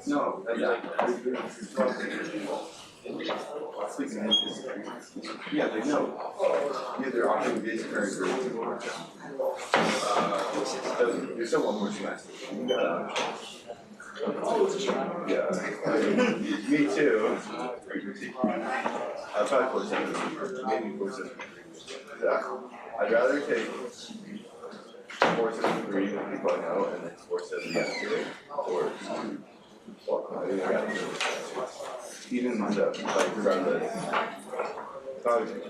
No, yeah, they know. Yeah, they're offering basic current. There's still one more semester. Yeah, me too. I'll try 4.7, maybe 4.7. I'd rather take 4.73 than people I know, and then 4.7 yesterday, or well, I think I got it. Even like regardless, probably 55.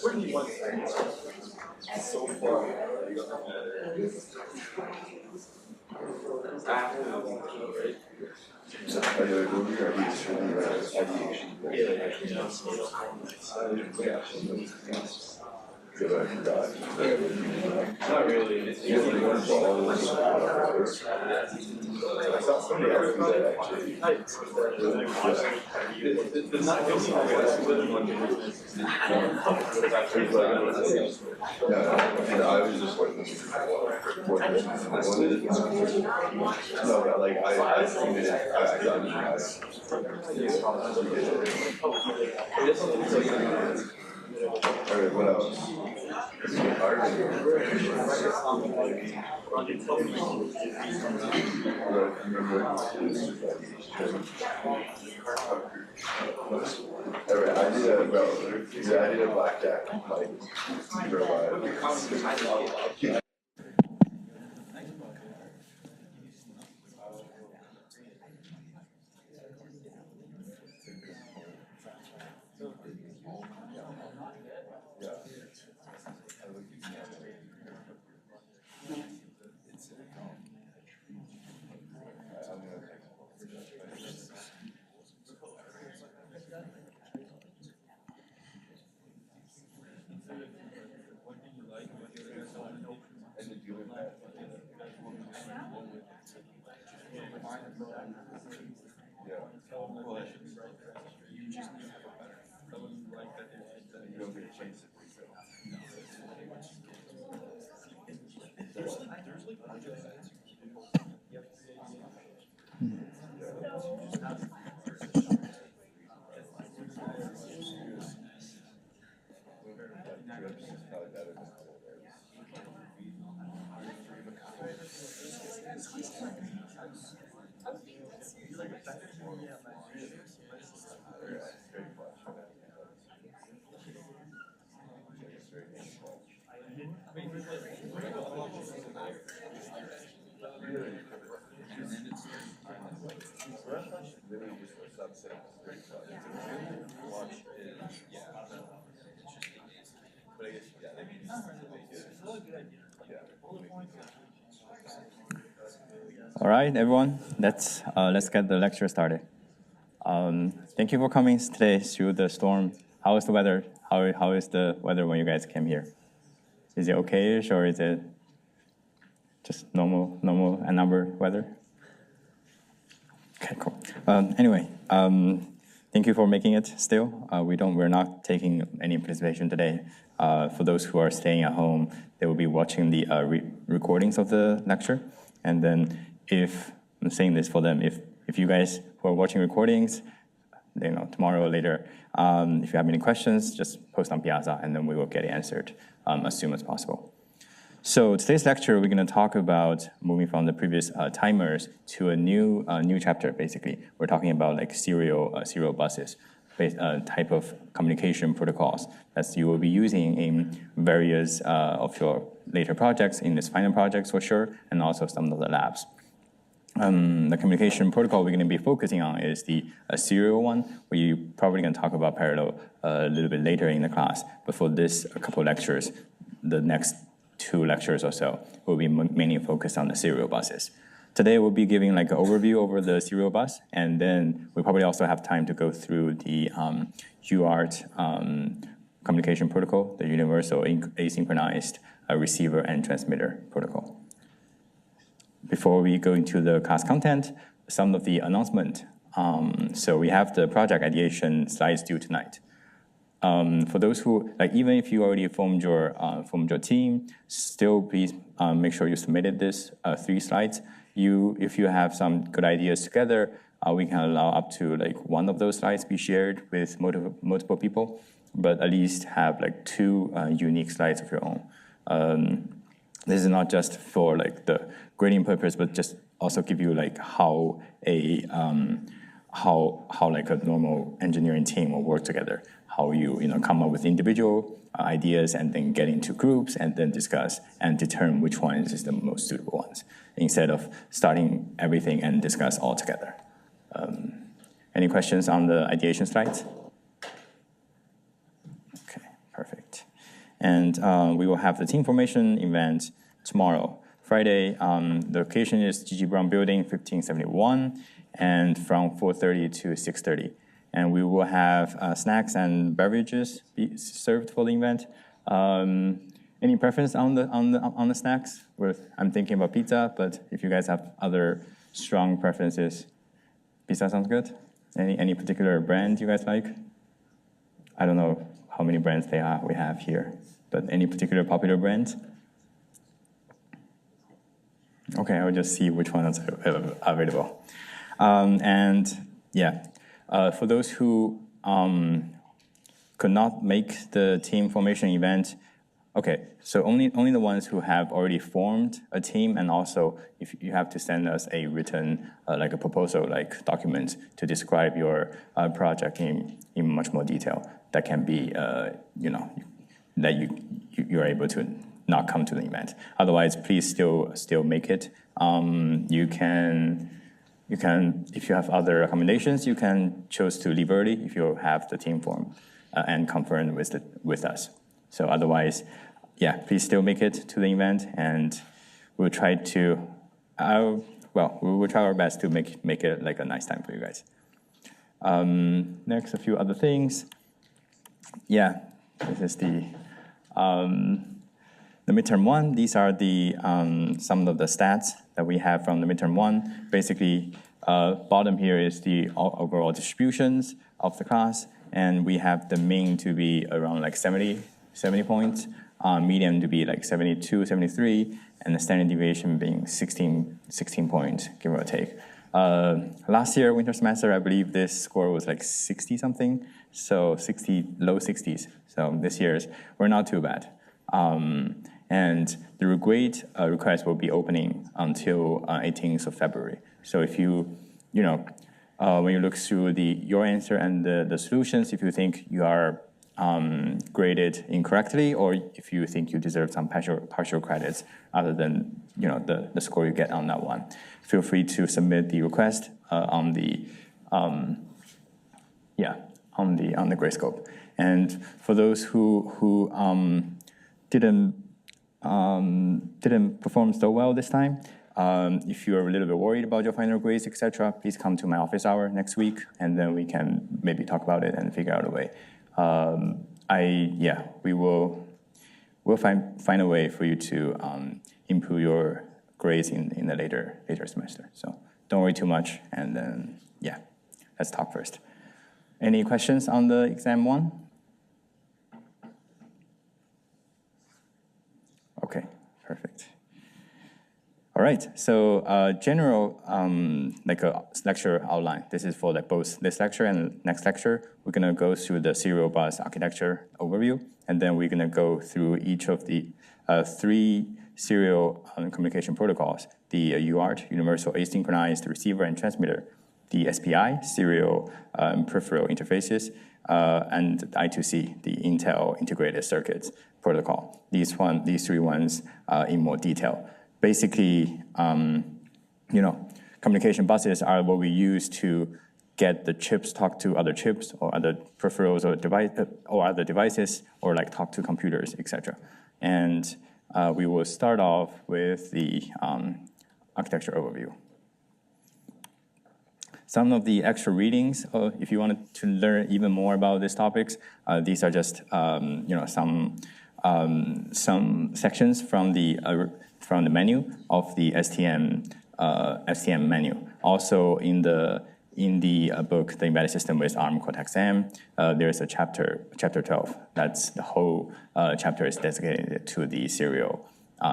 Where do you want to so far? Not really. It's usually one for all of us. I saw somebody else do that actually. The not guilty I was just working. No, but like I seen it. I got it. Alright, what else? Alright, I did a blackjack like for a while. All right, everyone, let's get the lecture started. Thank you for coming today through the storm. How is the weather? How is the weather when you guys came here? Is it okay-ish or is it just normal Ann Arbor weather? Okay, cool. Anyway, thank you for making it still. We're not taking any participation today. For those who are staying at home, they will be watching the recordings of the lecture. And then if, I'm saying this for them, if you guys who are watching recordings, tomorrow or later, if you have any questions, just post on Piazza and then we will get it answered as soon as possible. So today's lecture, we're going to talk about moving from the previous timers to a new chapter, basically. We're talking about like serial buses. type of communication protocols that you will be using in various of your later projects, in this final projects for sure, and also some of the labs. The communication protocol we're going to be focusing on is the serial one. We're probably going to talk about parallel a little bit later in the class, but for this couple lectures, the next 2 lectures or so will be mainly focused on the serial buses. Today we'll be giving like an overview over the serial bus, and then we probably also have time to go through the UART communication protocol, the universal asynchronized receiver and transmitter protocol. Before we go into the class content, some of the announcement. So we have the project ideation slides due tonight. For those who, like, even if you already formed your team, still please make sure you submitted this 3 slides. If you have some good ideas together, we can allow up to like 1 of those slides be shared with multiple people, but at least have like 2 unique slides of your own. This is not just for like the grading purpose, but just also give you like how like a normal engineering team will work together. How you come up with individual ideas and then get into groups and then discuss and determine which ones is the most suitable ones, instead of starting everything and discuss all together. Any questions on the ideation slides? Okay, perfect. And we will have the team formation event tomorrow, Friday. The location is G.G. Brown Building, 1571, and from 4:30 to 6:30. And we will have snacks and beverages be served for the event. Any preference on the snacks? I'm thinking about pizza, but if you guys have other strong preferences, pizza sounds good. Any particular brand you guys like? I don't know how many brands we have here, but any particular popular brands? Okay, I'll just see which one is available. And yeah, for those who could not make the team formation event, okay, so only the ones who have already formed a team, and also if you have to send us a written, like a proposal, like document to describe your project in much more detail, that can be, that you're able to not come to the event. Otherwise, please still make it. You can, if you have other recommendations, you can choose to leave early if you have the team form and confirm with us. So otherwise, yeah, please still make it to the event, and we'll try to, we will try our best to make it like a nice time for you guys. Next, a few other things. Yeah, this is the midterm 1. These are the some of the stats that we have from the midterm 1. Basically, bottom here is the overall distributions of the class, and we have the mean to be around like 70 points, median to be like 72, 73, and the standard deviation being 16 points, give or take. Last year, winter semester, I believe this score was like 60 something, so low 60s. So this year's, we're not too bad. And the regrade request will be opening until 18th of February. So if when you look through your answer and the solutions, if you think you are graded incorrectly, or if you think you deserve some partial credits other than the score you get on that one, feel free to submit the request on the Grayscope. And for those who didn't perform so well this time, if you are a little bit worried about your final grades, etc., please come to my office hour next week, and then we can maybe talk about it and figure out a way. We'll find a way for you to improve your grades in the later semester. So don't worry too much, and then let's talk first. Any questions on the exam 1? Okay, perfect. All right, so general like a lecture outline. This is for like both this lecture and next lecture. We're gonna go through the serial bus architecture overview, and then we're gonna go through each of the 3 serial communication protocols: the UART, universal asynchronized receiver and transmitter; the SPI, serial peripheral interfaces; and I2C, the Intel Integrated Circuits Protocol. These three ones in more detail. Basically, communication buses are what we use to get the chips talk to other chips or other peripherals or other devices, or like talk to computers, etc. And we will start off with the architecture overview. Some of the extra readings, if you wanted to learn even more about these topics, these are just some sections from the menu of the STM menu. Also in the book, The Embedded System with ARM Cortex-M, there's a chapter 12. That's the whole chapter is dedicated to the serial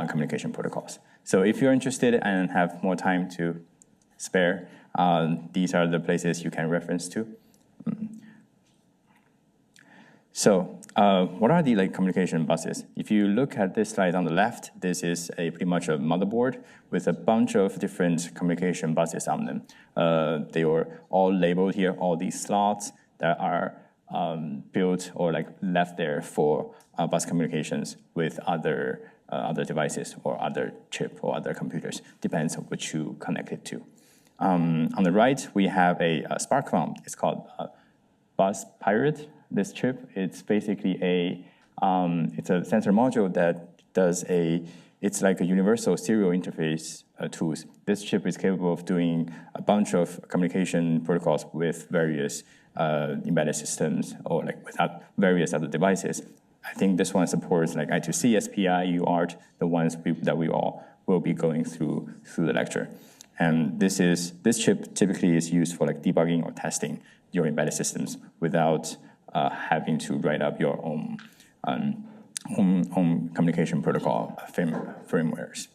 communication protocols. So if you're interested and have more time to spare, these are the places you can reference to. So what are the communication buses? If you look at this slide on the left, this is pretty much a motherboard with a bunch of different communication buses on them. They were all labeled here, all these slots that are built or left there for bus communications with other devices or other chip or other computers, depends on which you connect it to. On the right, we have a SparkComp. It's called Bus Pirate. This chip, it's basically it's a sensor module that does it's like a universal serial interface tools. This chip is capable of doing a bunch of communication protocols with various embedded systems or with various other devices. I think this one supports I2C, SPI, UART, the ones that we all will be going through the lecture. And this chip typically is used for debugging or testing your embedded systems without having to write up your own communication protocol firmwares.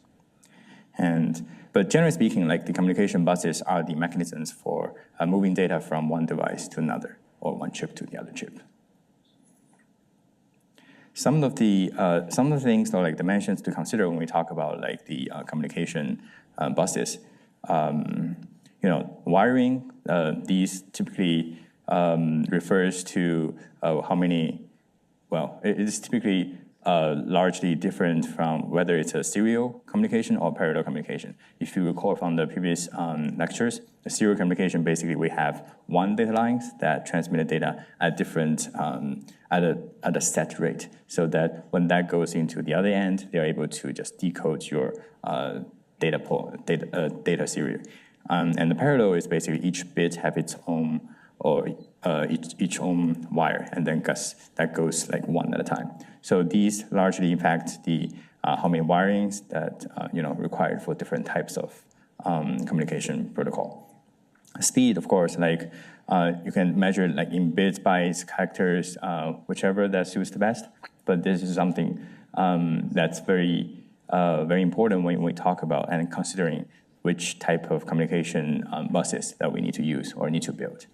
But generally speaking, the communication buses are the mechanisms for moving data from one device to another or one chip to the other chip. Some of the things or dimensions to consider when we talk about the communication buses. Wiring, these typically refers to how many, it is typically largely different from whether it's a serial communication or parallel communication. If you recall from the previous lectures, the serial communication, basically we have one data lines that transmit data at different, at a set rate, so that when that goes into the other end, they're able to just decode your data serial. And the parallel is basically each bit have its own or each own wire, and then that goes one at a time. So these largely impact the how many wirings that required for different types of communication protocol. Speed, of course, you can measure in bits, bytes, characters, whichever that suits the best. But this is something that's very important when we talk about and considering which type of communication buses that we need to use or need to build.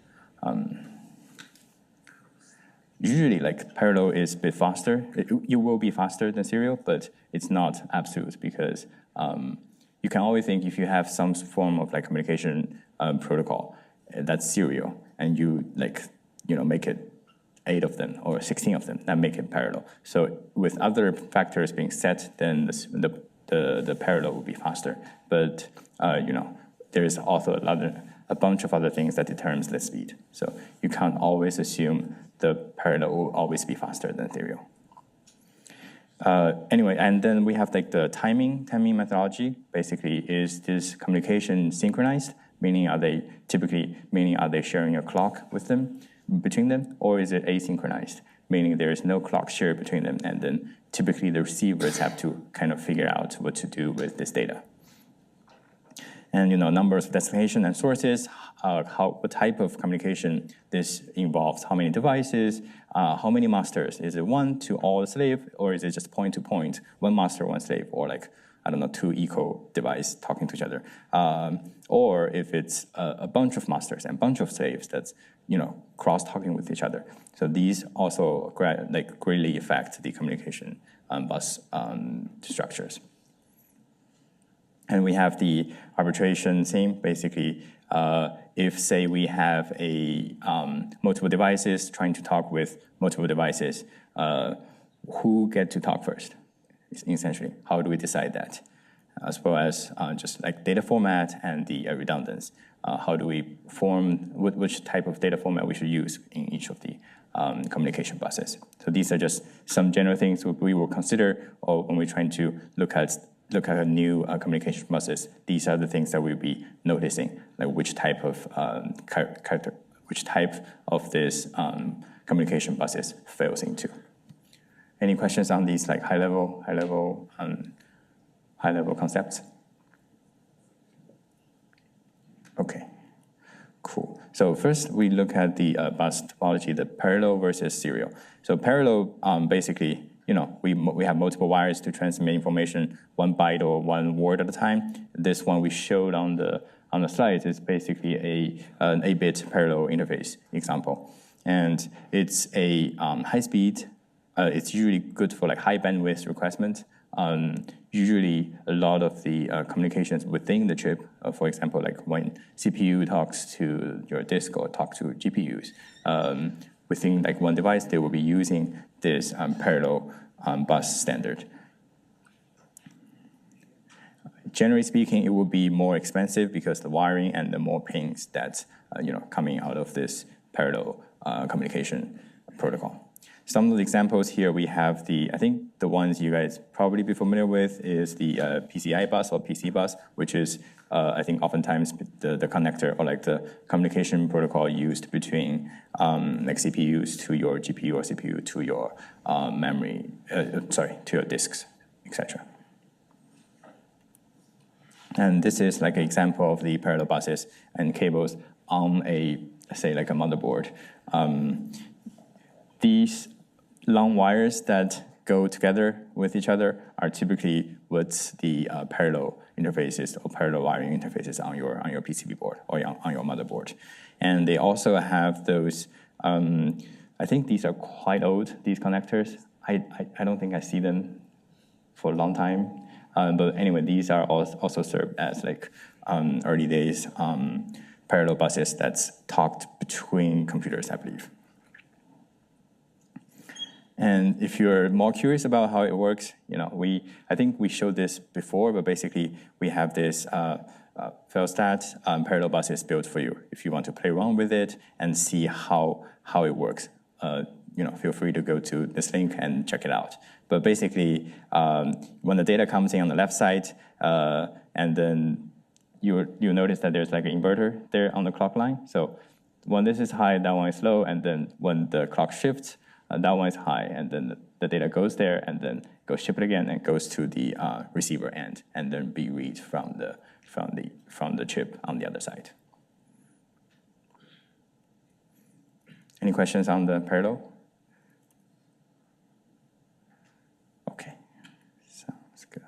Usually, parallel is a bit faster. It will be faster than serial, but it's not absolute because you can always think if you have some form of communication protocol that's serial, and you make it 8 of them or 16 of them, that make it parallel. So with other factors being set, then the parallel will be faster. But there is also a bunch of other things that determines the speed. So you can't always assume the parallel will always be faster than serial. Anyway, and then we have the timing methodology. Basically, is this communication synchronized? Meaning, are they sharing a clock with them, between them, or is it asynchronized? Meaning there is no clock shared between them, and then typically the receivers have to kind of figure out what to do with this data. And numbers of destination and sources, what type of communication this involves, how many devices, how many masters. Is it one to all the slave, or is it just point to point, one master, one slave, or 2 equal devices talking to each other? Or if it's a bunch of masters and a bunch of slaves that's cross-talking with each other. So these also greatly affect the communication bus structures. And we have the arbitration theme. Basically, If, say, we have multiple devices trying to talk with multiple devices, who get to talk first, essentially? How do we decide that? As well as just like data format and the redundancy. How do we form, which type of data format we should use in each of the communication buses? So these are just some general things we will consider when we're trying to look at a new communication buses. These are the things that we'll be noticing, like which type of which type of this communication buses fails into. Any questions on these like high level concepts? Okay, cool. So first we look at the bus topology, the parallel versus serial. So parallel, basically, we have multiple wires to transmit information, 1 byte or 1 word at a time. This one we showed on the slides is basically an 8-bit parallel interface example, and it's a high speed. It's usually good for like high bandwidth requirement. Usually a lot of the communications within the chip, for example, like when CPU talks to your disk or talks to GPUs, within like one device, they will be using this parallel bus standard. Generally speaking, it will be more expensive because the wiring and the more pings that's coming out of this parallel communication protocol. Some of the examples here we have I think the ones you guys probably be familiar with is the PCI bus or PC bus, which is I think oftentimes the connector or like the communication protocol used between like CPUs to your GPU or CPU to your memory, to your disks, etc. And this is like an example of the parallel buses and cables on say like a motherboard. These long wires that go together with each other are typically what's the parallel interfaces or parallel wiring interfaces on your PCB board or on your motherboard. And they also have those, I think these are quite old, these connectors. I don't think I see them for a long time. But anyway, these are also served as like early days parallel buses that's talked between computers, I believe. And if you're more curious about how it works, I think we showed this before, but basically we have this Felstat parallel buses built for you. If you want to play around with it and see how it works, feel free to go to this link and check it out. But basically, when the data comes in on the left side, and then you notice that there's like an inverter there on the clock line. So when this is high, that one is low, and then when the clock shifts, that one is high, and then the data goes there, and then goes ship it again, and goes to the receiver end, and then be read from the chip on the other side. Any questions on the parallel? Okay, sounds good.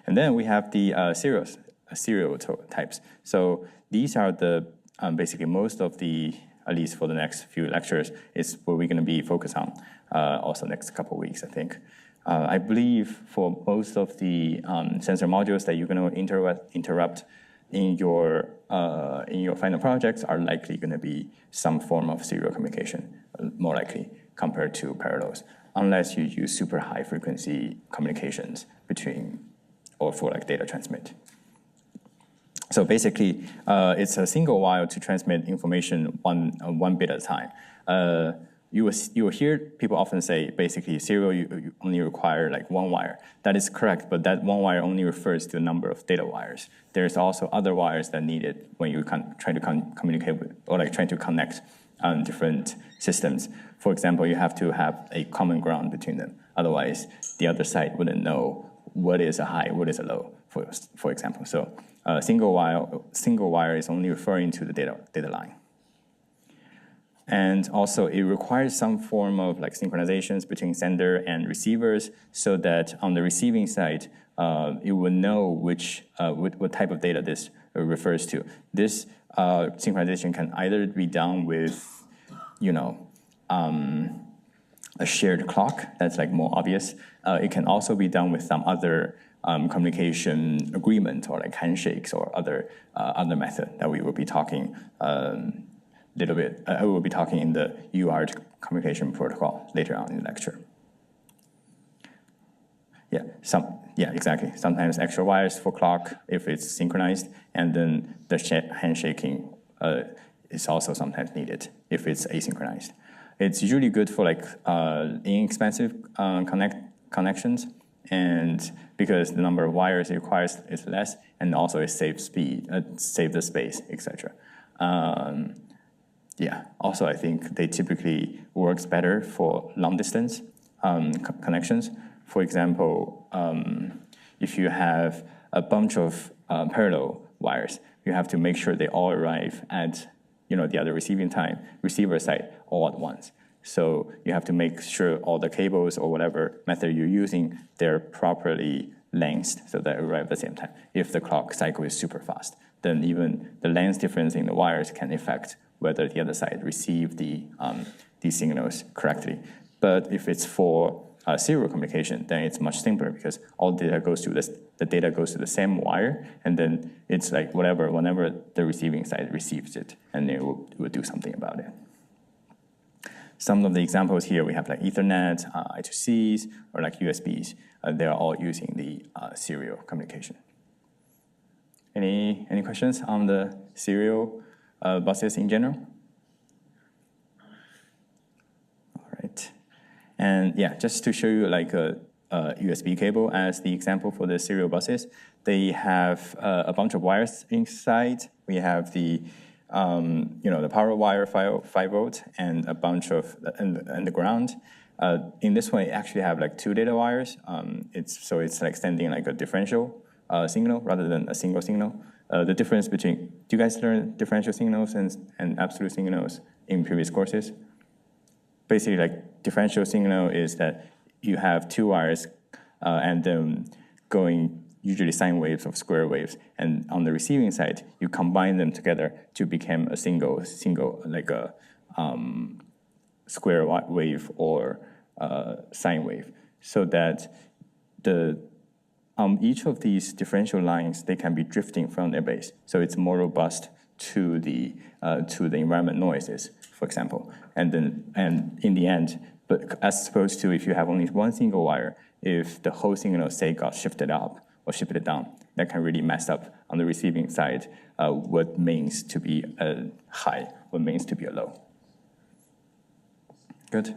And then we have the serial types. So these are the basically most of the, at least for the next few lectures, is what we're going to be focused on, also next couple of weeks, I think. I believe for most of the sensor modules that you're going to interrupt in your final projects are likely going to be some form of serial communication, more likely compared to parallels, unless you use super high frequency communications between or for like data transmit. So basically, it's a single wire to transmit information one bit at a time. You will hear people often say, basically, serial, you only require like one wire. That is correct, but that one wire only refers to the number of data wires. There's also other wires that needed when you try to communicate with, or like trying to connect different systems. For example, you have to have a common ground between them. Otherwise, the other side wouldn't know what is a high, what is a low, for example. So single wire is only referring to the data line. And also, it requires some form of like synchronizations between sender and receivers, so that on the receiving side, it will know what type of data this refers to. This synchronization can either be done with, a shared clock, that's like more obvious. It can also be done with some other communication agreement or like handshakes or other method that we will be talking little bit. I will be talking in the UART communication protocol later on in the lecture. Yeah, exactly. Sometimes extra wires for clock if it's synchronized, and then the handshaking is also sometimes needed if it's asynchronized. It's usually good for like inexpensive connections, and because the number of wires it requires is less, and also it saves speed, save the space, etc. Also I think they typically works better for long distance connections. For example, if you have a bunch of parallel wires, you have to make sure they all arrive at the other receiver side all at once. So you have to make sure all the cables or whatever method you're using, they're properly lengthed so that they arrive at the same time. If the clock cycle is super fast, then even the length difference in the wires can affect whether the other side receive these signals correctly. But if it's for serial communication, then it's much simpler because all data goes to the data goes to the same wire, and then it's like whenever the receiving side receives it, and it will do something about it. Some of the examples here we have like Ethernet, I2Cs, or like USBs. They are all using the serial communication. Any questions on the serial buses in general? All right. And yeah, just to show you like a USB cable as the example for the serial buses, they have a bunch of wires inside. We have the the power wire 5 volt and a bunch of and the ground. In this one, it actually have like 2 data wires. It's like sending like a differential signal rather than a single signal. The difference between, do you guys learn differential signals and absolute signals in previous courses? Basically, like differential signal is that you have 2 wires and then going usually sine waves or square waves, and on the receiving side, you combine them together to become a single like a square wave or sine wave, so that each of these differential lines, they can be drifting from their base, so it's more robust to the environment noises, for example, and in the end, but as opposed to if you have only one single wire, if the whole signal say got shifted up or shifted down, that can really mess up on the receiving side what means to be a high, what means to be a low. Good.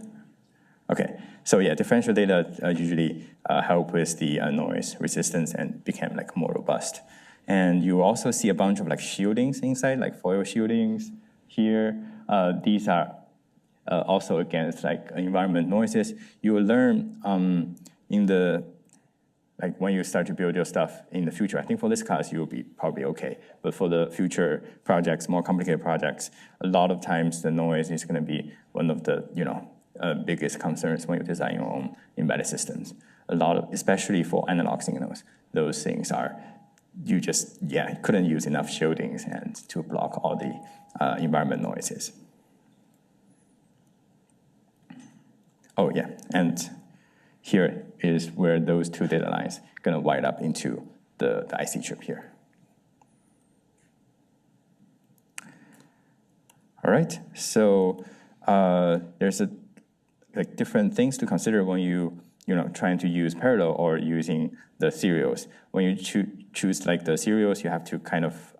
Okay, so yeah, differential data usually help with the noise resistance and become like more robust. And you also see a bunch of like shieldings inside, like foil shieldings here. These are also against like environment noises. You will learn in the like when you start to build your stuff in the future. I think for this class you will be probably okay, but for the future projects, more complicated projects, a lot of times the noise is going to be one of the biggest concerns when you design your own embedded systems. Especially for analog signals, those things are you couldn't use enough shieldings and to block all the environment noises. Oh yeah, and here is where those 2 data lines are going to wire up into the IC chip here. All right, so there's like different things to consider when trying to use parallel or using the serials. When you choose like the serials, you have to kind of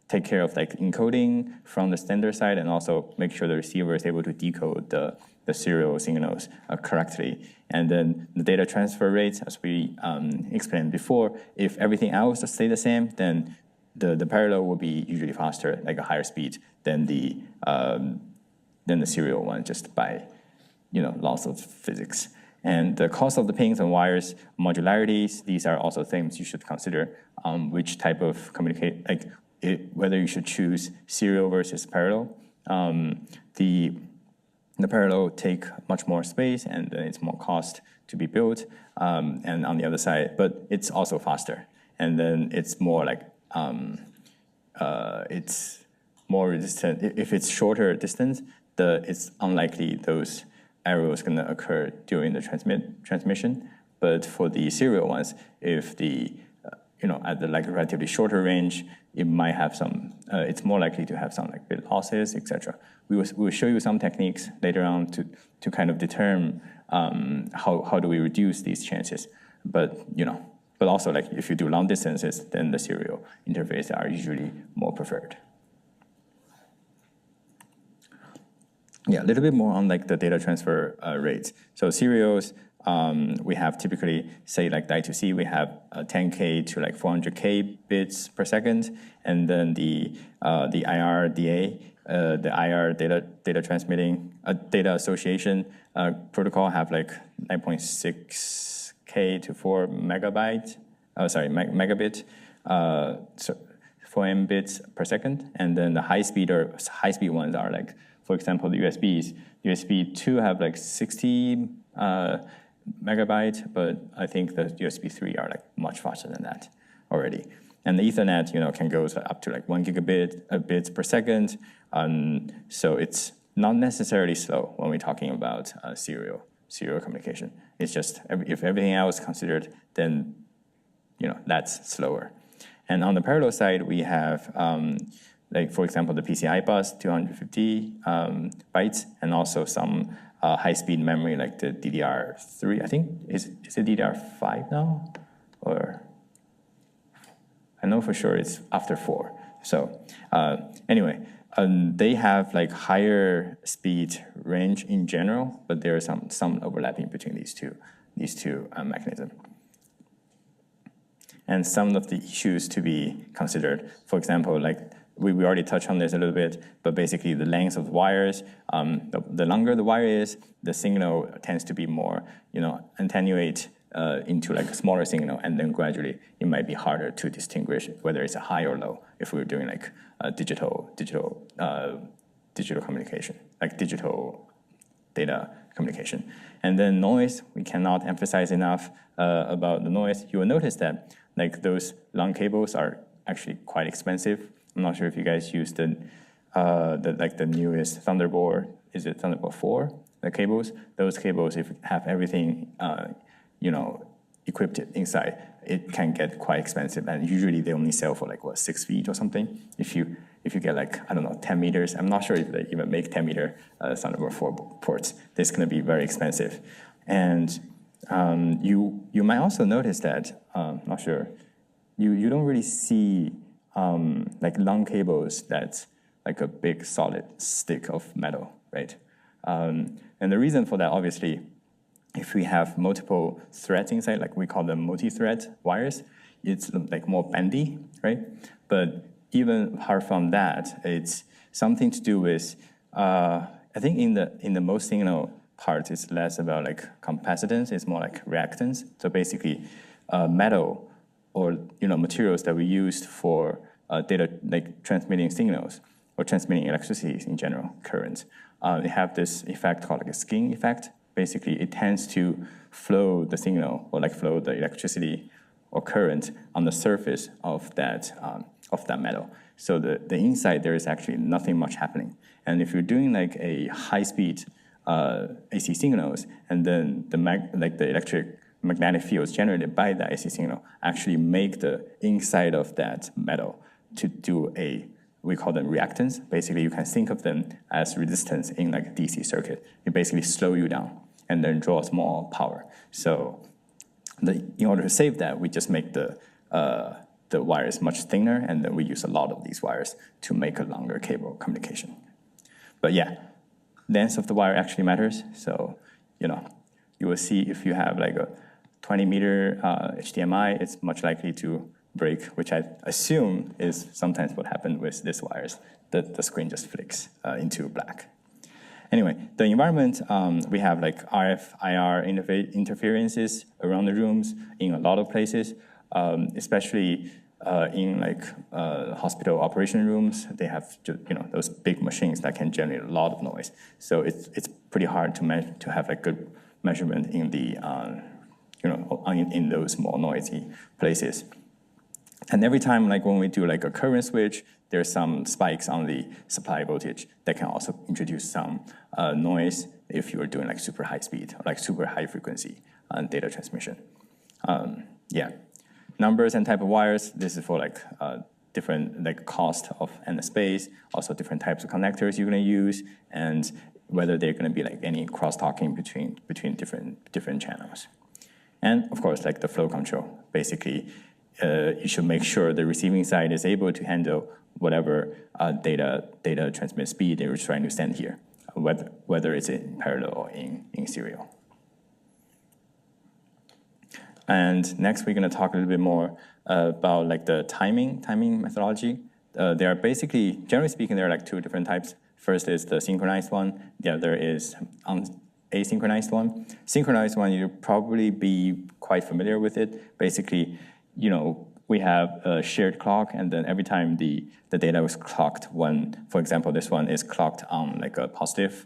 take care of like encoding from the standard side, and also make sure the receiver is able to decode the serial signals correctly. And then the data transfer rates, as we explained before, if everything else stay the same, then the parallel will be usually faster, like a higher speed than the serial one, just by laws of physics. And the cost of the pins and wires, modularities, these are also things you should consider. Which type of whether you should choose serial versus parallel. The parallel take much more space, and then it's more cost to be built. And on the other side, but it's also faster. And then it's more like it's more resistant. If it's shorter distance, it's unlikely those error is going to occur during the transmission. But for the serial ones, if the at the like relatively shorter range, it might have some. It's more likely to have some like bit losses, etc. We will show you some techniques later on to kind of determine how do we reduce these chances. But but also like if you do long distances, then the serial interface are usually more preferred. Yeah, a little bit more on like the data transfer rates. So serials, we have typically, say like the I2C, we have 10K to like 400K bits per second, and then the IRDA, the IR data transmitting data association protocol have like 9.6K to 4 megabit, so 4 Mbits per second, and then the high speed ones are like, for example, the USB 2 have like 60 megabyte, but I think the USB 3 are like much faster than that already. And the Ethernet, can go up to like 1 gigabit bits per second. So it's not necessarily slow when we're talking about serial communication. It's just if everything else considered, then that's slower. And on the parallel side, we have like for example the PCI bus 250 bytes, and also some high-speed memory like the DDR3. I think is it DDR5 now, or I know for sure it's after 4. So anyway, they have like higher speed range in general, but there is some overlapping between these two mechanisms. And some of the issues to be considered, for example, like we already touched on this a little bit, but basically the length of the wires, the longer the wire is, the signal tends to be more, attenuate into like a smaller signal, and then gradually it might be harder to distinguish whether it's a high or low if we're doing like digital communication, like digital data communication. And then noise, we cannot emphasize enough about the noise. You will notice that like those long cables are actually quite expensive. I'm not sure if you guys use the newest Thunderbolt. Is it Thunderbolt 4? The cables. Those cables, if you have everything, equipped inside, it can get quite expensive. And usually they only sell for like 6 feet or something. If you get like 10 meters, I'm not sure if they even make 10-meter Thunderbolt 4 ports. This is going to be very expensive. And you might also notice that not sure you don't really see like long cables that's like a big solid stick of metal, right? And the reason for that, obviously, if we have multiple threads inside, like we call them multi-thread wires, it's like more bendy, right? But even apart from that, it's something to do with, I think in the most signal part, it's less about like capacitance, it's more like reactance. So basically, metal or materials that we used for data, like transmitting signals or transmitting electricity in general, currents. They have this effect called like a skin effect. Basically, it tends to flow the signal or like flow the electricity or current on the surface of that metal. So the inside there is actually nothing much happening. And if you're doing like a high-speed AC signals, and then the electric magnetic fields generated by that AC signal actually make the inside of that metal to do we call them reactance. Basically, you can think of them as resistance in like a DC circuit. It basically slow you down and then draws more power. So in order to save that, we just make the wires much thinner, and then we use a lot of these wires to make a longer cable communication. But yeah, length of the wire actually matters. So, you will see if you have like a 20-meter HDMI, it's much likely to break, which I assume is sometimes what happened with these wires, that the screen just flicks into black. Anyway, the environment, we have like RF, IR interferences around the rooms in a lot of places, especially in like hospital operation rooms. They have those big machines that can generate a lot of noise. So it's pretty hard to have like good measurement in the in those more noisy places. And every time, like when we do like a current switch, there's some spikes on the supply voltage that can also introduce some noise if you are doing like super high speed, or like super high frequency data transmission. Yeah, numbers and type of wires, this is for like different like cost of and the space, also different types of connectors you're gonna use, and whether they're gonna be like any cross-talking between different channels. And of course, like the flow control, basically, you should make sure the receiving side is able to handle whatever data transmit speed they were trying to send here, whether it's in parallel or in serial. And next, we're going to talk a little bit more about like the timing methodology. There are basically, generally speaking, there are like two different types. First is the synchronized one. The other is asynchronized one. Synchronized one, you'll probably be quite familiar with it. Basically, we have a shared clock, and then every time the data was clocked, for example, this one is clocked on like a positive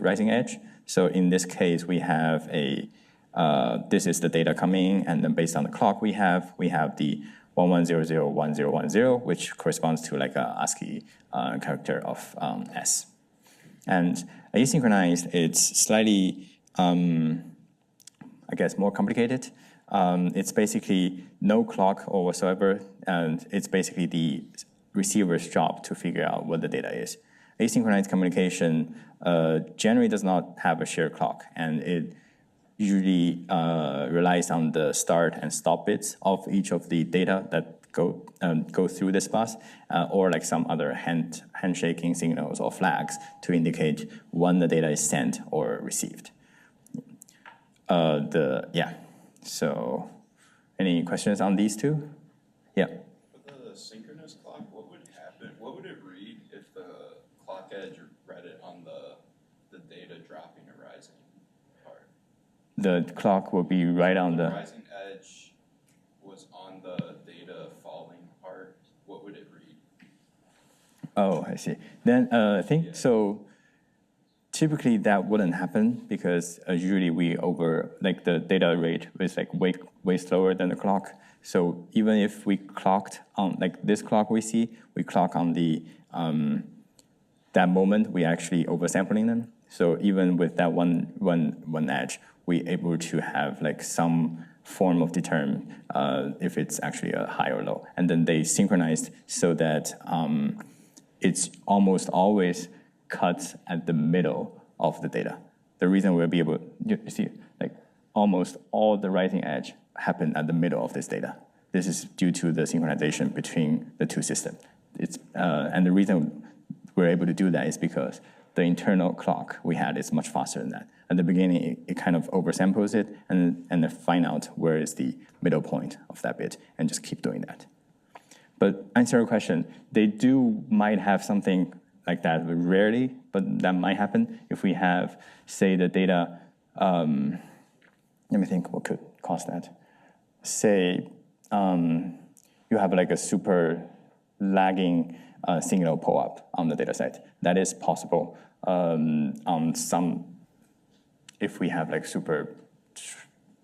rising edge. So in this case, we have this is the data coming, and then based on the clock we have the 11001010, which corresponds to like a ASCII character of S. And asynchronized, it's slightly, I guess, more complicated. It's basically no clock or whatsoever, and it's basically the receiver's job to figure out what the data is. Asynchronized communication generally does not have a shared clock, and it usually relies on the start and stop bits of each of the data that go through this bus, or like some other handshaking signals or flags to indicate when the data is sent or received. So, any questions on these two? Yeah. For the synchronous clock, what would happen? What would it read if the clock edge read it on the data dropping or rising part? The clock will be right on the rising edge was on the data falling part. What would it read? Oh, I see. Then I think so. Typically, that wouldn't happen because usually the data rate is like way slower than the clock. So even if we clocked on like this clock we clock on the that moment, we actually oversampling them. So even with that one edge, we able to have like some form of determine if it's actually a high or low, and then they synchronized so that it's almost always cuts at the middle of the data. The reason we'll be able to see, like almost all the rising edge happen at the middle of this data. This is due to the synchronization between the two systems. And the reason we're able to do that is because the internal clock we had is much faster than that. At the beginning, it kind of oversamples it and then find out where is the middle point of that bit and just keep doing that. But answer your question, they might have something like that, rarely, but that might happen if we have, say, the data, let me think what could cause that. Say you have like a super lagging signal pull up on the data set. That is possible on some, if we have like super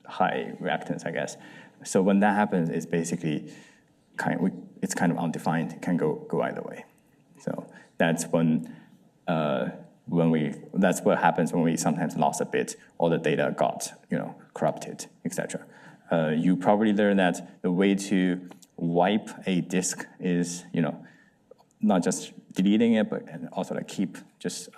high reactance, I guess. So when that happens, it's basically it's kind of undefined. It can go either way. So that's that's what happens when we sometimes lost a bit or the data got corrupted, etc. You probably learned that the way to wipe a disk is not just deleting it, but also like keep just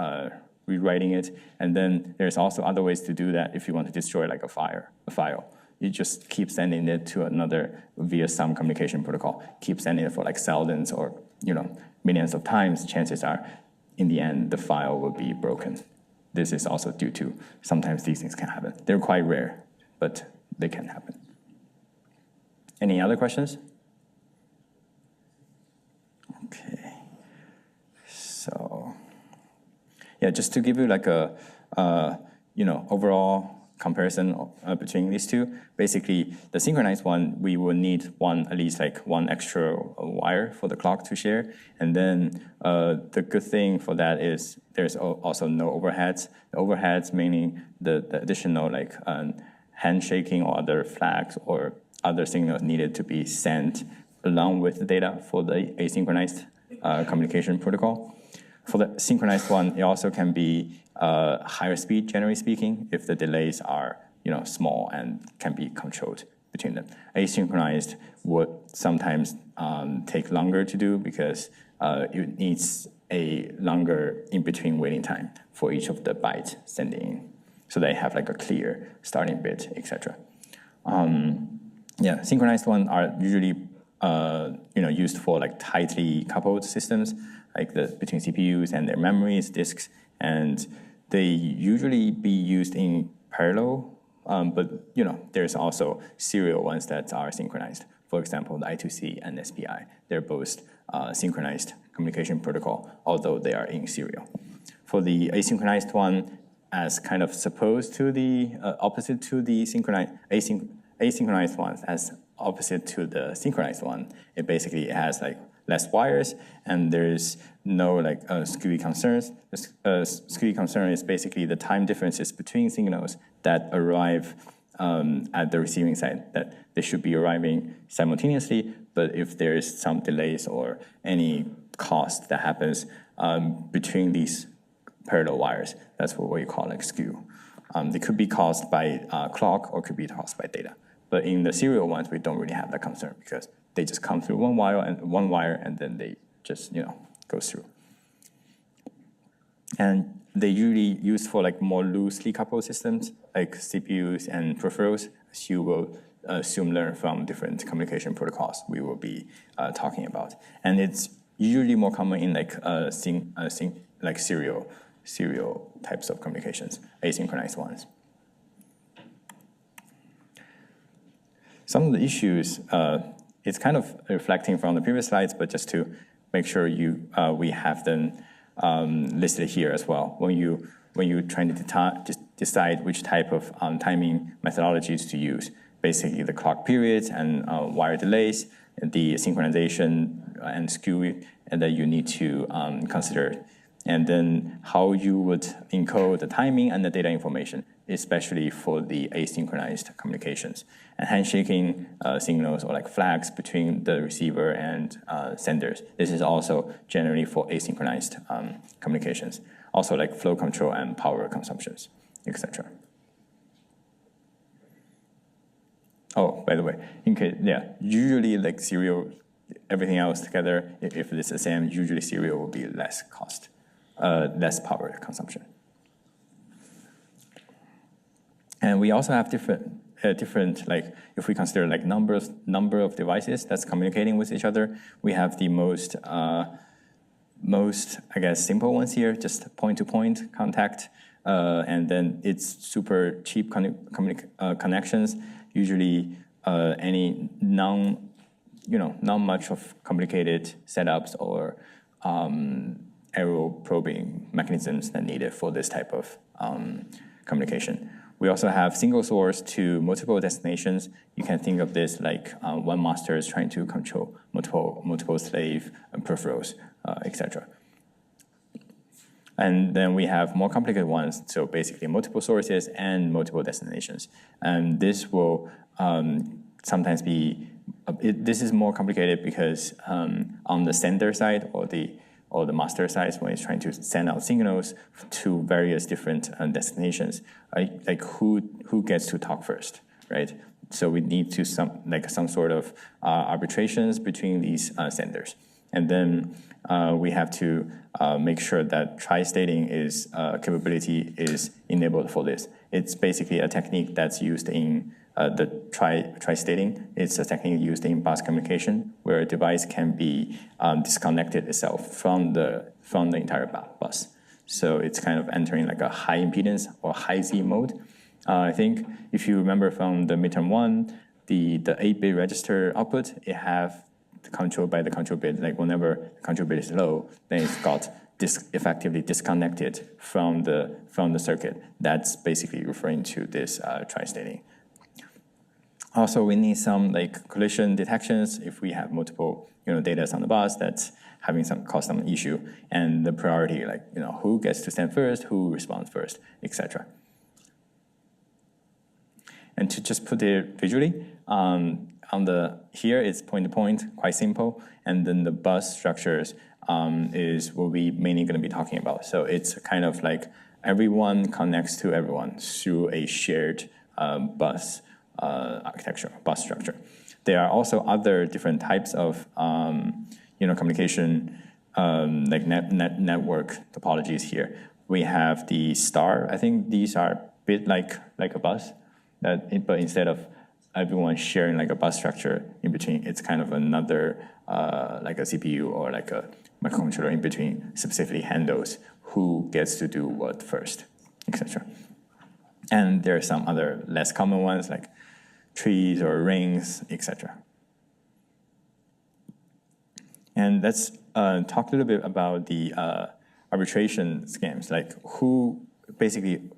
rewriting it. And then there's also other ways to do that if you want to destroy like a file. You just keep sending it to another via some communication protocol. Keep sending it for like thousands or millions of times. Chances are, in the end, the file will be broken. This is also due to sometimes these things can happen. They're quite rare, but they can happen. Any other questions? Okay. So, yeah, just to give you like a overall comparison between these two. Basically, the synchronized one, we will need at least one extra wire for the clock to share. And then the good thing for that is there's also no overheads. The overheads meaning the additional handshaking or other flags or other signals needed to be sent along with the data for the asynchronized communication protocol. For the synchronized one, it also can be higher speed, generally speaking, if the delays are small and can be controlled between them. Asynchronized would sometimes take longer to do because it needs a longer in-between waiting time for each of the bytes sending in. So they have like a clear starting bit, etc. Synchronized ones are usually used for like tightly coupled systems, like between CPUs and their memories, disks, and they usually be used in parallel. But there's also serial ones that are synchronized. For example, the I2C and SPI, they're both synchronized communication protocol, although they are in serial. For the asynchronized one, as kind of supposed to the opposite to the asynchronized ones, as opposite to the synchronized one, it basically has like less wires and there's no like skewy concerns. The skewy concern is basically the time differences between signals that arrive at the receiving side, that they should be arriving simultaneously, but if there's some delays or any cost that happens between these parallel wires, that's what we call like skew. They could be caused by clock or could be caused by data. But in the serial ones, we don't really have that concern because they just come through one wire and then they just go through. And they usually used for like more loosely coupled systems like CPUs and peripherals, as you will learn from different communication protocols we will be talking about. And it's usually more common in like serial types of communications, asynchronized ones. Some of the issues, it's kind of reflecting from the previous slides, but just to make sure we have them listed here as well. When you're trying to decide which type of timing methodologies to use, basically the clock periods and wire delays, the synchronization and skew that you need to consider, and then how you would encode the timing and the data information, especially for the asynchronized communications. And handshaking signals or like flags between the receiver and senders. This is also generally for asynchronized communications. Also like flow control and power consumptions, etc. Oh, by the way, usually like serial, everything else together, if it's the same, usually serial will be less cost, less power consumption. And we also have different like if we consider like number of devices that's communicating with each other, we have the most I guess simple ones here, just point-to-point contact, and then it's super cheap connections. Usually any not much of complicated setups or aerial probing mechanisms that needed for this type of communication. We also have single source to multiple destinations. You can think of this like one master is trying to control multiple slave and peripherals, etc. And then we have more complicated ones, so basically multiple sources and multiple destinations. And this will sometimes be, this is more complicated because on the sender side or the master side, when it's trying to send out signals to various different destinations, like who gets to talk first, right? So we need to some sort of arbitrations between these senders. And then we have to make sure that tri-stating capability is enabled for this. It's basically a technique that's used in the tri-stating. It's a technique used in bus communication where a device can be disconnected itself from the entire bus. So it's kind of entering like a high impedance or high Z mode. I think if you remember from the midterm one, the 8-bit register output, it have controlled by the control bit. Like whenever the control bit is low, then it's got effectively disconnected from the circuit. That's basically referring to this tri-stating. Also, we need some like collision detections if we have multiple data on the bus that's having caused some issue, and the priority, like who gets to send first, who responds first, etc. And to just put it visually, here it's point to point, quite simple, and then the bus structures is what we mainly going to be talking about. So it's kind of like everyone connects to everyone through a shared bus architecture, bus structure. There are also other different types of communication like network topologies here. We have the star. I think these are a bit like a bus, but instead of everyone sharing like a bus structure in between, it's kind of another like a CPU or like a microcontroller in between specifically handles who gets to do what first, etc. And there are some other less common ones like trees or rings, etc. And let's talk a little bit about the arbitration schemes, like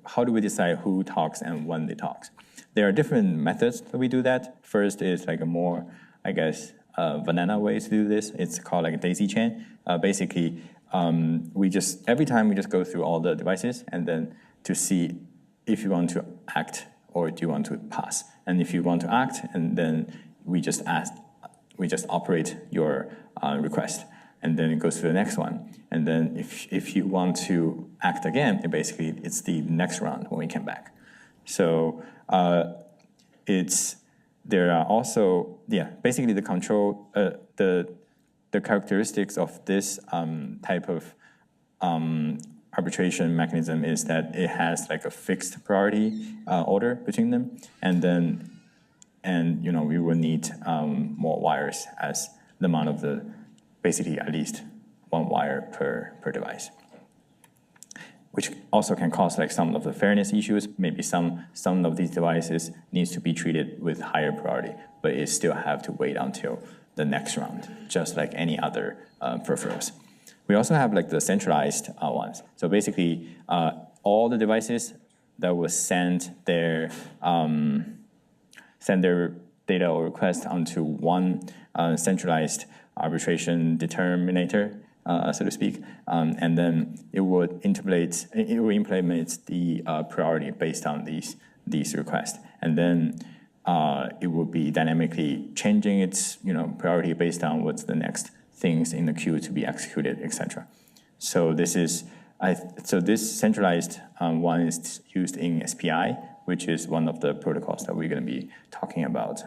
how do we decide who talks and when they talk? There are different methods that we do that. First is like a more, I guess, banana way to do this. It's called like a daisy chain. Basically, every time we just go through all the devices and then to see if you want to act or do you want to pass. And if you want to act, and then we just operate your request, and then it goes to the next one. And then if you want to act again, it's the next round when we come back. So there are also basically the control the characteristics of this type of arbitration mechanism is that it has like a fixed priority order between them, and we will need more wires as the amount of basically at least one wire per device, which also can cause like some of the fairness issues. Maybe some of these devices needs to be treated with higher priority, but it still have to wait until the next round, just like any other peripherals. We also have like the centralized ones. So basically, all the devices that will send their data or request onto one centralized arbitration determinator, so to speak, and then it will implement the priority based on these requests, and then it will be dynamically changing its priority based on what's the next things in the queue to be executed, etc. So this centralized one is used in SPI, which is one of the protocols that we're going to be talking about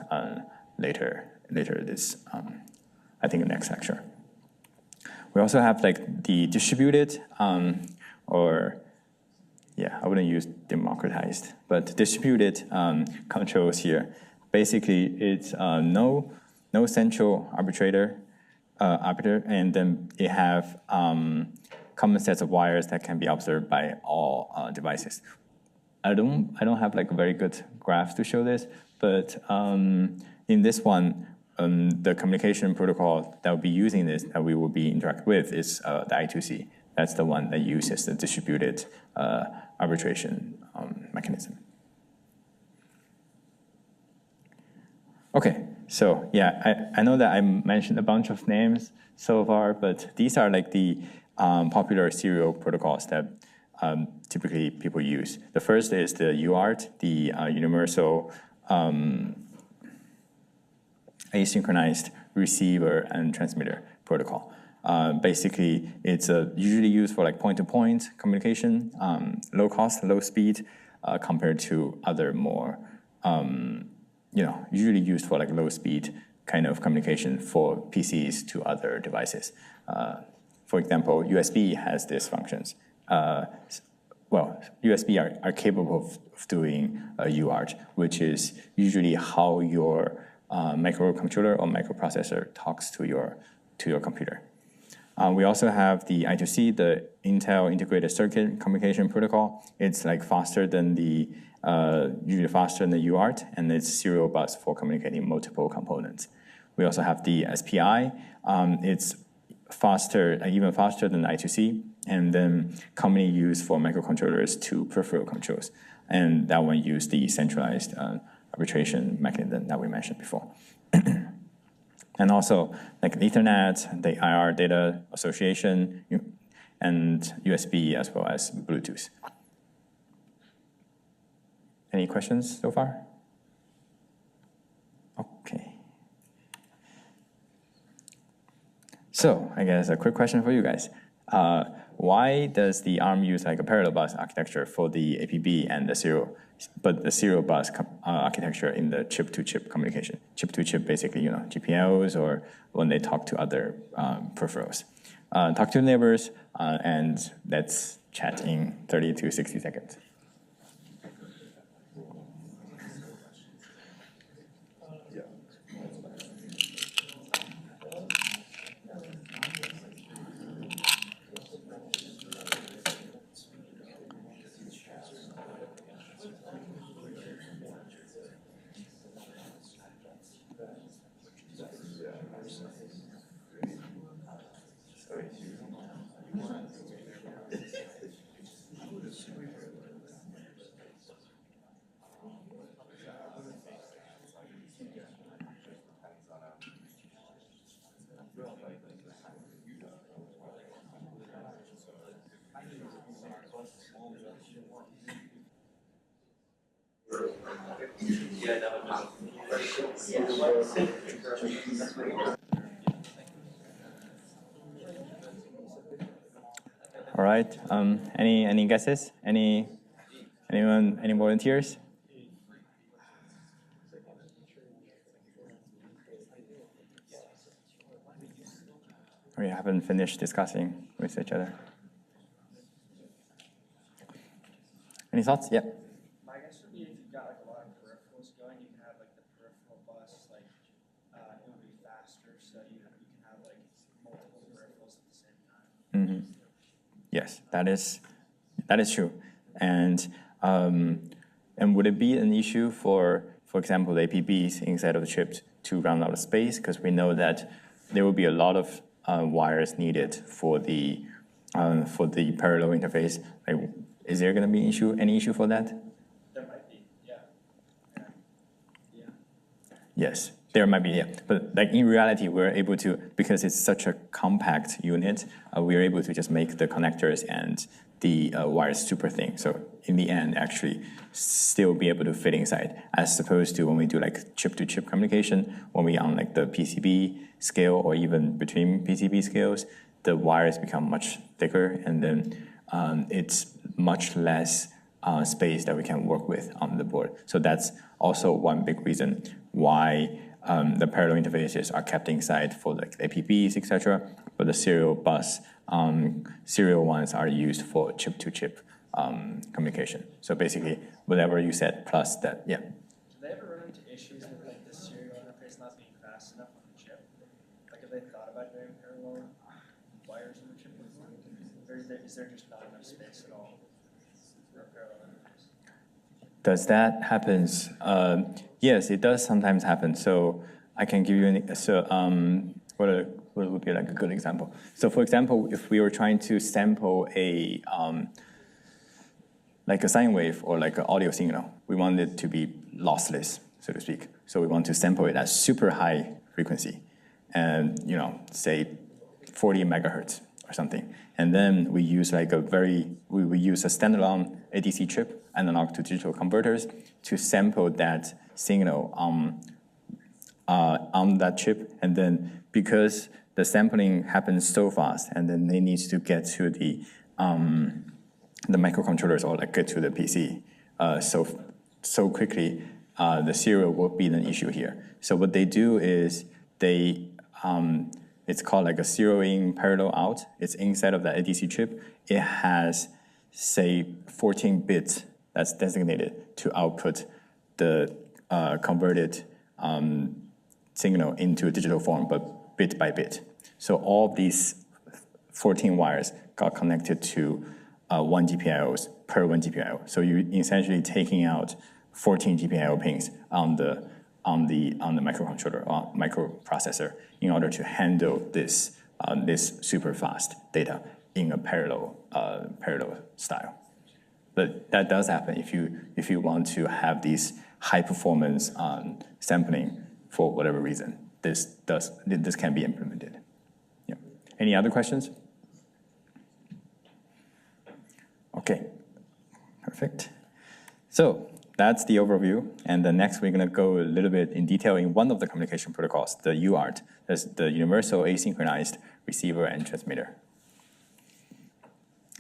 later this, I think, the next lecture. We also have like the distributed, I wouldn't use democratized, but distributed controls here. Basically, it's no central arbiter, and then it have common sets of wires that can be observed by all devices. I don't have like a very good graph to show this, but in this one, the communication protocol that will be using this, that we will be interact with, is the I2C. That's the one that uses the distributed arbitration mechanism. Okay, so I know that I mentioned a bunch of names so far, but these are like the popular serial protocols that typically people use. The first is the UART, the Universal Asynchronized Receiver and Transmitter Protocol. Basically, it's usually used for like point-to-point communication, low cost, low speed, compared to other more, usually used for like low speed kind of communication for PCs to other devices. For example, USB has these functions. USB are capable of doing UART, which is usually how your microcontroller or microprocessor talks to your computer. We also have the I2C, the Intel Integrated Circuit Communication Protocol. It's like faster than usually faster than the UART, and it's serial bus for communicating multiple components. We also have the SPI. It's faster, even faster than the I2C, and then commonly used for microcontrollers to peripheral controls. And that one used the centralized arbitration mechanism that we mentioned before. And also like Ethernet, the IR data association, and USB as well as Bluetooth. Any questions so far? Okay. So I guess a quick question for you guys. Why does the ARM use like a parallel bus architecture for the APB and the serial, but the serial bus architecture in the chip-to-chip communication? Chip-to-chip, basically, GPLs or when they talk to other peripherals. Talk to neighbors, and let's chat in 30 to 60 seconds. All right. Any guesses? Anyone? Any volunteers? Or you haven't finished discussing with each other? Any thoughts? Yeah. My guess would be if you've got like a lot of peripherals going, you can have like the peripheral bus, like it would be faster, so you can have like multiple peripherals at the same time. Mm-hmm. Yes, that is true. And would it be an issue for example, the APBs inside of the chips to run out of space? Because we know that there will be a lot of wires needed for the parallel interface. Like, is there going to be any issue for that? There might be, yeah. Yes, there might be, yeah. But like in reality, we're able to, because it's such a compact unit, we're able to just make the connectors and the wires super thin. So in the end, actually still be able to fit inside, as opposed to when we do like chip-to-chip communication, when we on like the PCB scale or even between PCB scales, the wires become much thicker, and then it's much less space that we can work with on the board. So that's also one big reason why the parallel interfaces are kept inside for like APBs, etc. But the serial bus, serial ones are used for chip-to-chip communication. So basically, whatever you said plus that, yeah. Do they ever run into issues with like the serial interface not being fast enough on the chip? Like have they thought about doing parallel wires in the chip before? Or is there just not enough space at all for a parallel interface? Does that happen? Yes, it does sometimes happen. So I can give you what would be like a good example? So for example, if we were trying to sample a like a sine wave or like an audio signal, we want it to be lossless, so to speak. So we want to sample it at super high frequency, and say 40 megahertz or something. And then we use like we use a standalone ADC chip, analog to digital converters, to sample that signal on that chip. And then because the sampling happens so fast, and then they need to get to the microcontrollers or like get to the PC so quickly, the serial will be an issue here. So what they do is it's called like a serial in, parallel out. It's inside of the ADC chip. It has, say, 14 bits that's designated to output the converted signal into a digital form, but bit by bit. So all these 14 wires got connected to 1 GPIOs per 1 GPIO. So you're essentially taking out 14 GPIO pins on the microcontroller or microprocessor in order to handle this super fast data in a parallel style. But that does happen if you want to have these high performance sampling for whatever reason. This can be implemented. Yeah. Any other questions? Okay, perfect. So that's the overview. And then next we're going to go a little bit in detail in one of the communication protocols, the UART. That's the Universal Asynchronized receiver and transmitter.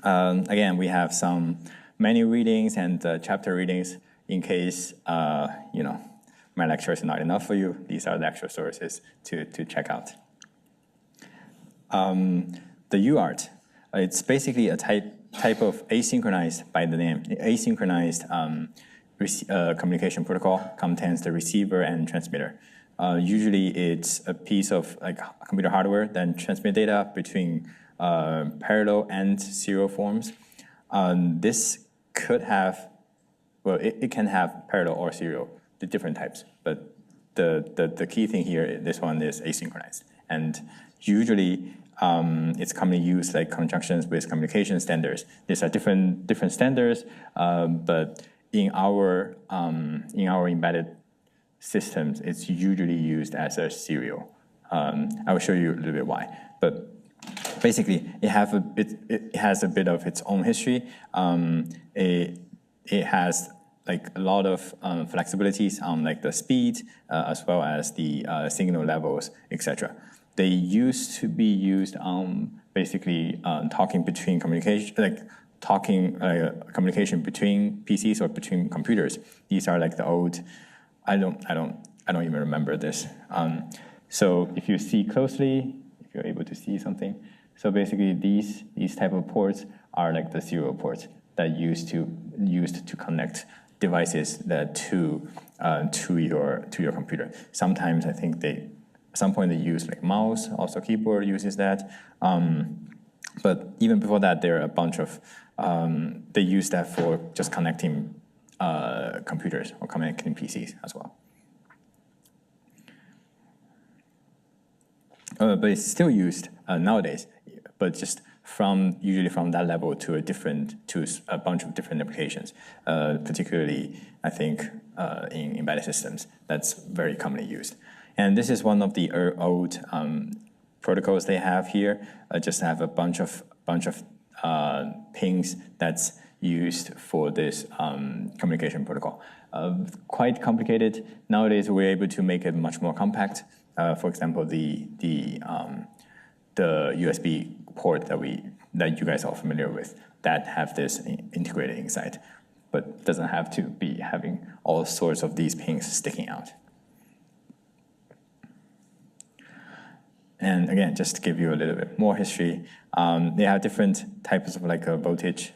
Again, we have some menu readings and chapter readings in case, my lecture is not enough for you. These are the actual sources to check out. The UART, it's basically a type of asynchronized, by the name, asynchronized communication protocol, contains the receiver and transmitter. Usually it's a piece of computer hardware that transmit data between parallel and serial forms. This could have, it can have parallel or serial, the different types, but the key thing here, this one is asynchronized. And usually it's commonly used like conjunctions with communication standards. These are different standards, but in our embedded systems, it's usually used as a serial. I will show you a little bit why. But basically, it has a bit of its own history. It has like a lot of flexibilities on like the speed as well as the signal levels, etc. They used to be used on basically talking between communication, communication between PCs or between computers. These are like the old. I don't even remember this. So if you see closely, if you're able to see something, so basically these type of ports are like the serial ports that used to connect devices that to your computer. Sometimes I think at some point they use like mouse, also keyboard uses that. But even before that, there are a bunch of they use that for just connecting computers or connecting PCs as well. But it's still used nowadays, but just usually from that level to a bunch of different applications. Particularly, I think in embedded systems, that's very commonly used. And this is one of the old protocols they have here. Just have a bunch of pings that's used for this communication protocol. Quite complicated. Nowadays, we're able to make it much more compact. For example, the USB port that you guys are familiar with that have this integrated inside, but doesn't have to be having all sorts of these pings sticking out. And again, just to give you a little bit more history, they have different types of like a voltage,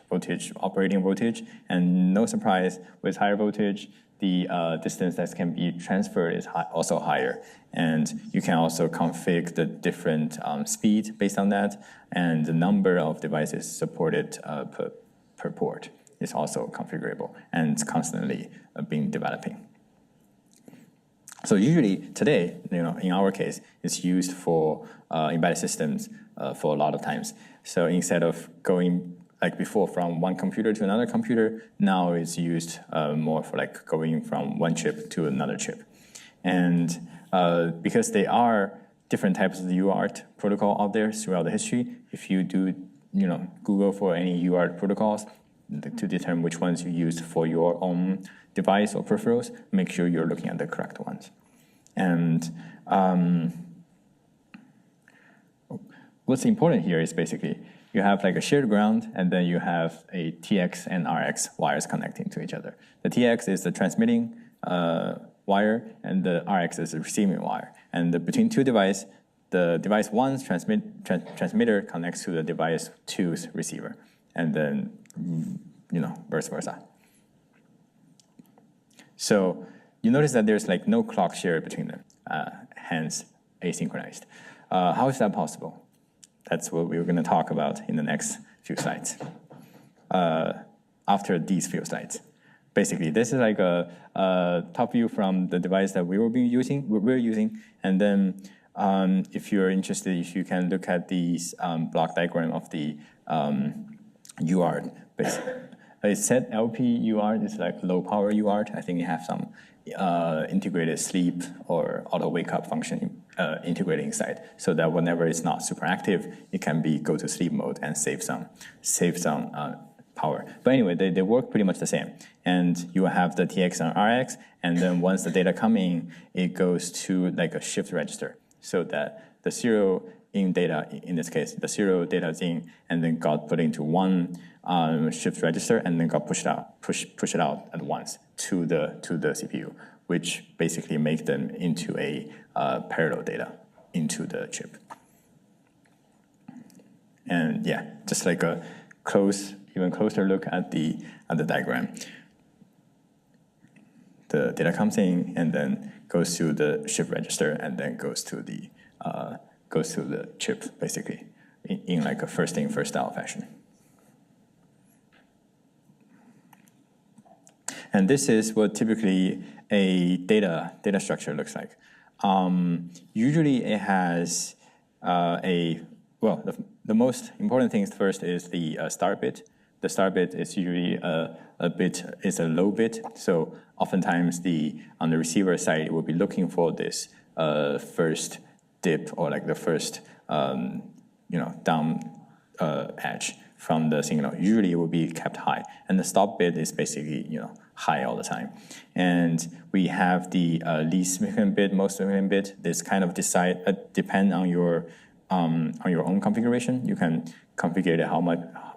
operating voltage, and no surprise, with higher voltage, the distance that can be transferred is also higher. And you can also configure the different speed based on that, and the number of devices supported per port is also configurable, and it's constantly being developing. So usually today, in our case, it's used for embedded systems for a lot of times. So instead of going like before from one computer to another computer, now it's used more for like going from one chip to another chip. And because there are different types of UART protocol out there throughout the history, if you do Google for any UART protocols to determine which ones you use for your own device or peripherals, make sure you're looking at the correct ones. And what's important here is basically you have like a shared ground, and then you have a TX and RX wires connecting to each other. The TX is the transmitting wire, and the RX is the receiving wire. And between two devices, the device 1's transmitter connects to the device 2's receiver, and then vice versa. So you notice that there's like no clock share between them, hence asynchronized. How is that possible? That's what we're going to talk about in the next few slides. After these few slides, basically, this is like a top view from the device that we're using, and then if you're interested, if you can look at these block diagram of the UART. It said LP UART is like low power UART. I think it has some integrated sleep or auto wake up function integrated inside, so that whenever it's not super active, it can go to sleep mode and save some power. But anyway, they work pretty much the same. And you have the TX and RX, and then once the data come in, it goes to like a shift register, so that the serial in data, in this case, the serial data is in, and then got put into one shift register, and then got push it out at once to the CPU, which basically make them into a parallel data into the chip. And yeah, just like a even closer look at the diagram. The data comes in and then goes to the shift register and then goes to the chip, basically, in like a first in, first out fashion. And this is what typically a data structure looks like. Usually it has the most important things first is the start bit. The start bit is usually a low bit. So oftentimes on the receiver side, it will be looking for this first dip or like the first down edge from the signal. Usually it will be kept high, and the stop bit is basically high all the time. And we have the least significant bit, most significant bit. This kind of depend on your own configuration. You can configure it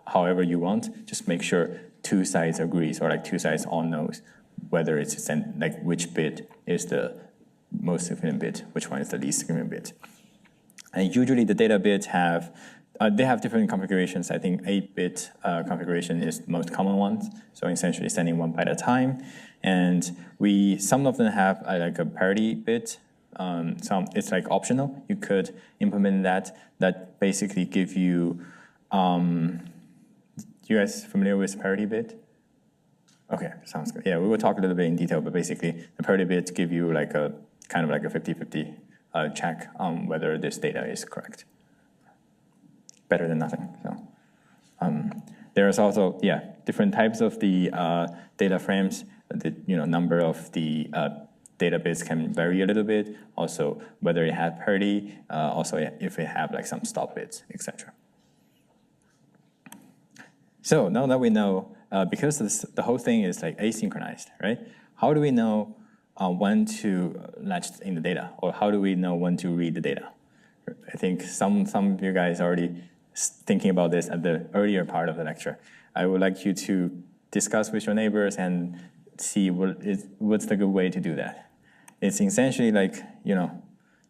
however you want. Just make sure two sides agrees, or like two sides all knows whether it's like which bit is the most significant bit, which one is the least significant bit. And usually the data bits have different configurations. I think 8-bit configuration is the most common one. So essentially sending 1 byte at a time. And some of them have like a parity bit. Some it's like optional. You could implement that basically give you. You guys familiar with parity bit? Okay, sounds good. Yeah, we will talk a little bit in detail, but basically the parity bit give you like a kind of like a 50-50 check on whether this data is correct. Better than nothing. So there's also different types of the data frames. The number of the data bits can vary a little bit. Also whether it has parity. Also if it have like some stop bits, etc. So now that we know, because the whole thing is like asynchronized, right? How do we know when to latch in the data, or how do we know when to read the data? I think some of you guys already thinking about this at the earlier part of the lecture. I would like you to discuss with your neighbors and see what's the good way to do that. It's essentially like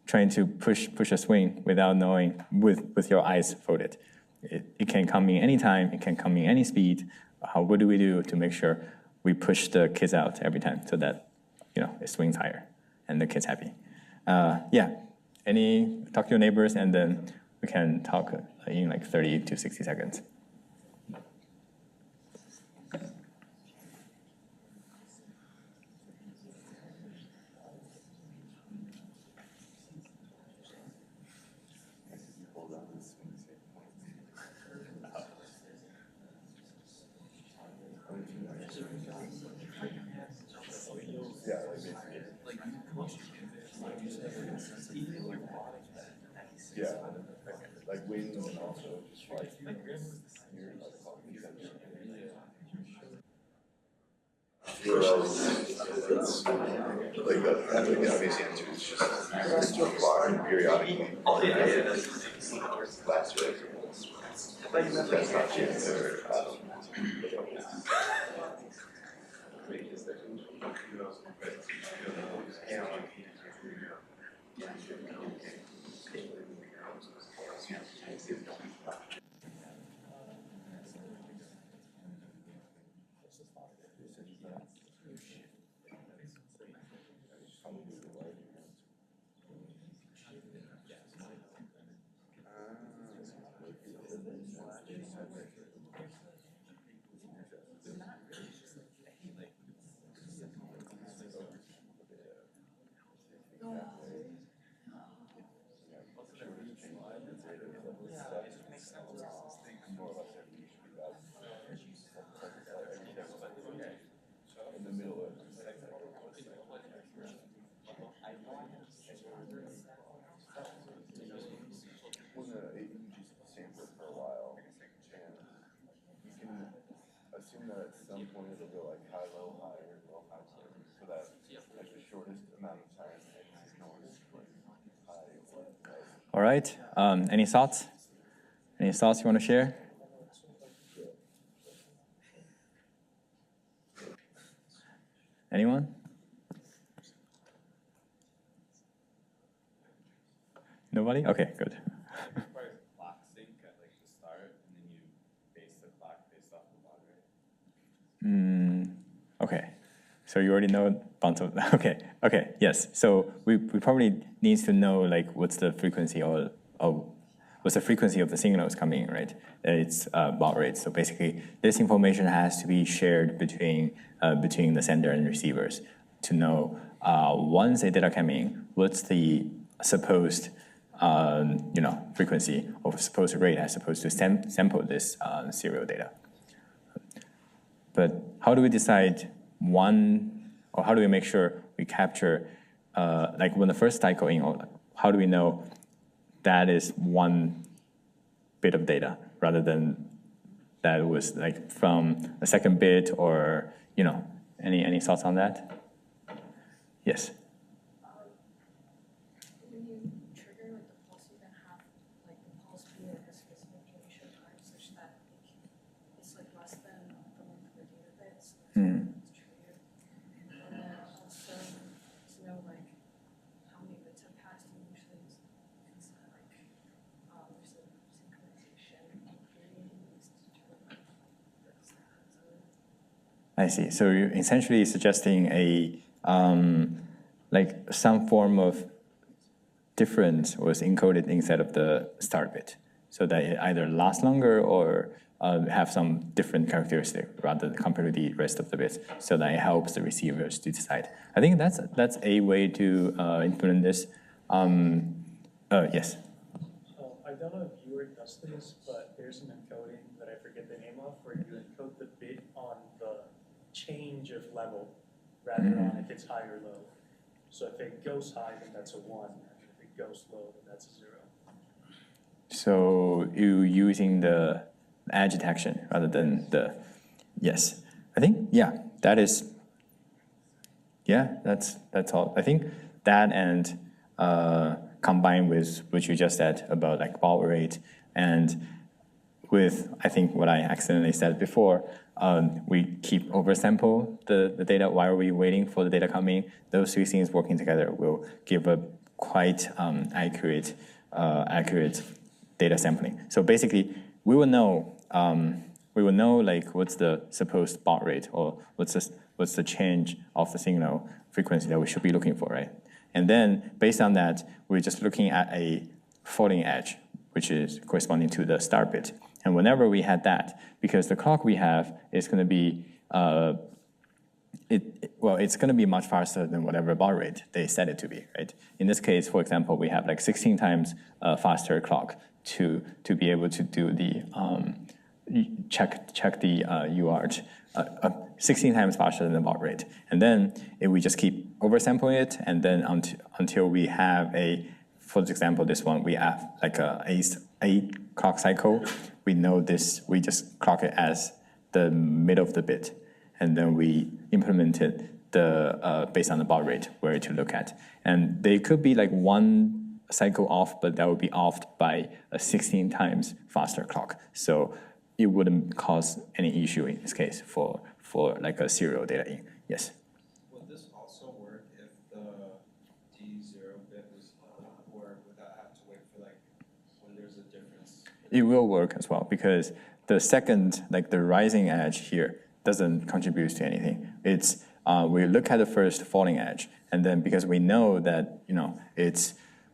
trying to push a swing without knowing with your eyes folded. It can come in any time. It can come in any speed. What do we do to make sure we push the kids out every time so that it swings higher and the kid's happy? Talk to your neighbors, and then we can talk in like 30 to 60 seconds. Yeah, like wings and also just like it's like the obvious answer is just required periodically. Oh yeah. Last year, that's not the answer. All right. Any thoughts? Any thoughts you want to share? Anyone? Nobody? Okay, good. Requires clock sync at like the start, and then you base the clock based off the baud rate. Okay. So you already know a bunch of, okay, yes. So we probably need to know like what's the frequency or what's the frequency of the signals coming in, right? It's baud rate. So basically this information has to be shared between the sender and receivers to know once a data come in, what's the supposed frequency or supposed rate as opposed to sample this serial data. But how do we decide or how do we make sure we capture, like when the first cycle in, or how do we know that is one bit of data rather than that was like from a second bit or, any thoughts on that? Yes. When you trigger like the pulse, you then have like the pulse be like a specific duration time such that it's like less than the length of the data bits. It's triggered. And then also to know like how many bits have passed, and usually it's like there's a synchronization period used to determine what's that. I see. So you're essentially suggesting some form of difference was encoded inside of the start bit, so that it either lasts longer or have some different characteristic rather than compared to the rest of the bits, so that it helps the receivers to decide. I think that's a way to implement this. Yes. I don't know if UART does this, but there's an encoding that I forget the name of, where you encode the bit on the change of level rather than if it's high or low. So if it goes high, then that's a 1. And if it goes low, then that's a 0. So you using the edge detection rather than the, yes. I think, that's all. I think that and combined with what you just said about like baud rate and with, I think what I accidentally said before, we keep oversample the data while we're waiting for the data coming. Those three things working together will give a quite accurate data sampling. So basically, we will know like what's the supposed baud rate or what's the change of the signal frequency that we should be looking for, right? And then based on that, we're just looking at a falling edge, which is corresponding to the start bit. And whenever we had that, because the clock we have is going to be, it's going to be much faster than whatever baud rate they set it to be, right? In this case, for example, we have like 16 times faster clock to be able to do the check the UART 16 times faster than the baud rate. And then if we just keep oversampling it, and then until we have for example, this one, we have like a clock cycle. We know this, we just clock it as the middle of the bit. And then we implemented based on the baud rate where to look at. And they could be like one cycle off, but that would be offed by a 16 times faster clock. So it wouldn't cause any issue in this case for like a serial data in. Yes? Would this also work if the D0 bit was low, or would that have to wait for like when there's a difference? It will work as well, because the second, like the rising edge here, doesn't contribute to anything. It's we look at the first falling edge, and then because we know that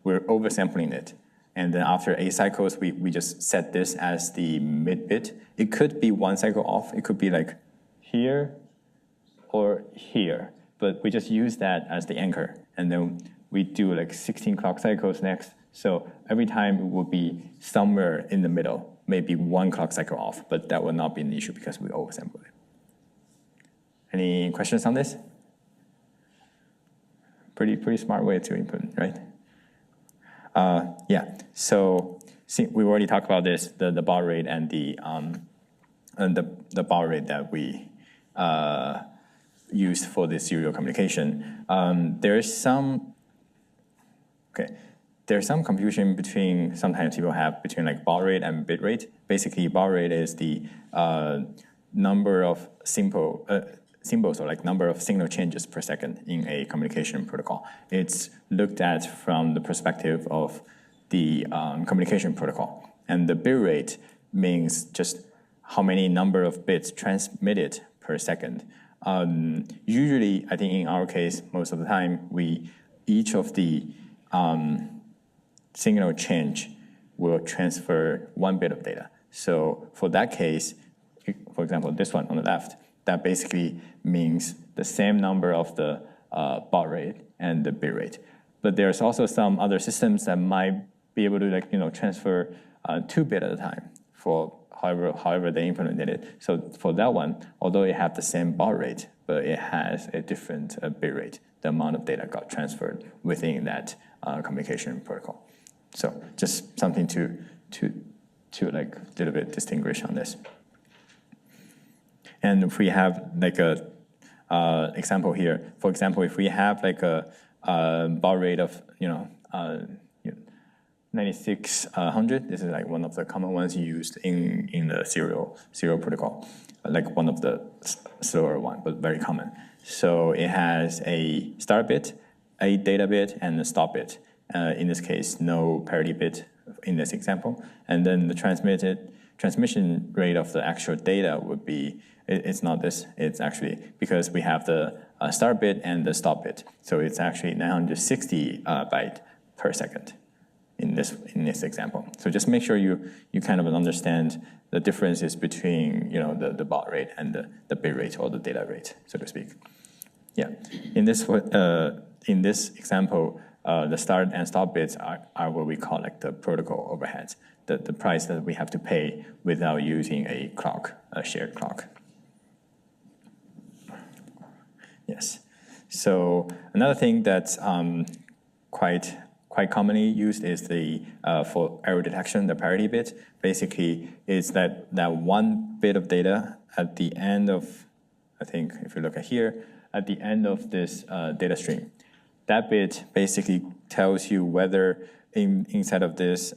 we're oversampling it, and then after 8 cycles, we just set this as the mid bit. It could be 1 cycle off. It could be like here or here, but we just use that as the anchor, and then we do like 16 clock cycles next. So every time it will be somewhere in the middle, maybe 1 clock cycle off, but that will not be an issue because we oversample it. Any questions on this? Pretty smart way to implement, right? So we already talked about this, the baud rate and the baud rate that we used for the serial communication. There is some, there's some confusion between, sometimes people have between like baud rate and bit rate. Basically, baud rate is the number of symbols or like number of signal changes per second in a communication protocol. It's looked at from the perspective of the communication protocol. And the bit rate means just how many number of bits transmitted per second. Usually, I think in our case, most of the time, each of the signal change will transfer 1 bit of data. So for that case, for example, this one on the left, that basically means the same number of the baud rate and the bit rate. But there's also some other systems that might be able to transfer 2 bit at a time for however they implemented it. So for that one, although it have the same baud rate, but it has a different bit rate, the amount of data got transferred within that communication protocol. So just something to like a little bit distinguish on this. And if we have like a example here, for example, if we have like a baud rate of 9600, this is like one of the common ones used in the serial protocol, like one of the slower one, but very common. So it has a start bit, a data bit, and a stop bit. In this case, no parity bit in this example. And then the transmission rate of the actual data would be, it's not this, it's actually, because we have the start bit and the stop bit. So it's actually 960 byte per second in this example. So just make sure you kind of understand the differences between the baud rate and the bit rate or the data rate, so to speak. Yeah, in this example, the start and stop bits are what we call like the protocol overheads, the price that we have to pay without using a clock, a shared clock. Yes. So another thing that's quite commonly used is the for error detection, the parity bit. Basically, it's that 1 bit of data at the end of, I think if you look at here, at the end of this data stream. That bit basically tells you whether inside of this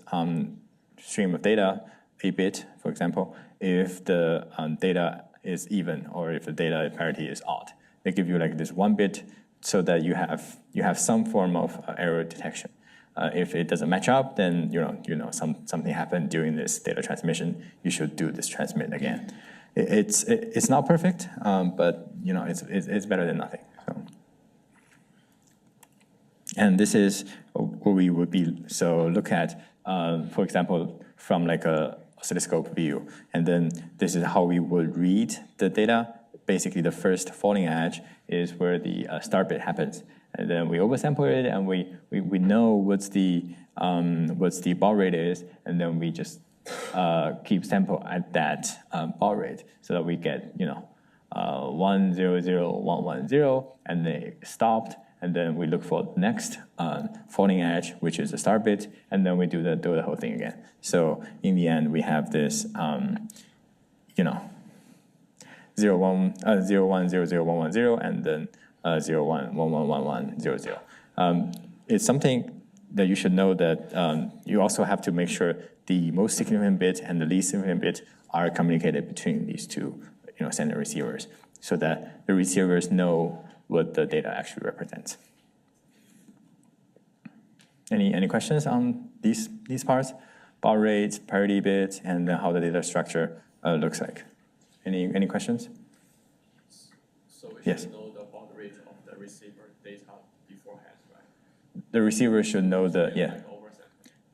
stream of data, a bit, for example, if the data is even or if the data parity is odd. They give you like this 1 bit so that you have some form of error detection. If it doesn't match up, then something happened during this data transmission. You should do this transmit again. It's not perfect, but it's better than nothing. So. And this is what we would be, so look at, for example, from like a oscilloscope view. And then this is how we would read the data. Basically, the first falling edge is where the start bit happens. And then we oversample it, and we know what's the baud rate is, and then we just keep sample at that baud rate so that we get 100110, and then it stopped. And then we look for the next falling edge, which is the start bit, and then we do the whole thing again. So in the end, we have this, 010010, and then 01111100. It's something that you should know that you also have to make sure the most significant bit and the least significant bit are communicated between these two, sender receivers, so that the receivers know what the data actually represents. Any questions on these parts? Baud rates, parity bit, and how the data structure looks like. Any questions? So we Yes. should know the baud rate of the receiver data beforehand, right? The receiver should know the Oversample.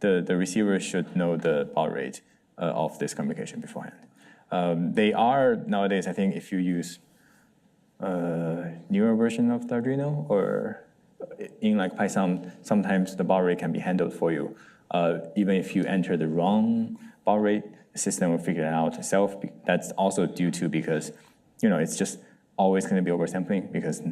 the receiver should know the baud rate of this communication beforehand. They are nowadays, I think, if you use newer version of the Arduino or in like Python, sometimes the baud rate can be handled for you. Even if you enter the wrong baud rate, the system will figure it out itself. That's also due to because it's just always going to be oversampling because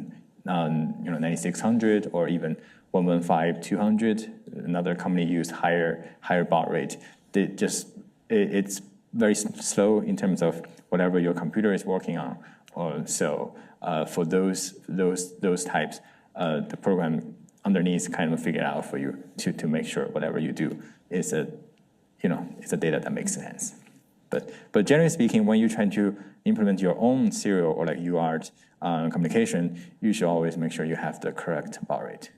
9600 or even 115200, another company used higher baud rate. It's very slow in terms of whatever your computer is working on. So for those types, the program underneath kind of figure it out for you to make sure whatever you do is it's a data that makes sense. But generally speaking, when you're trying to implement your own serial or like UART communication, you should always make sure you have the correct baud rate.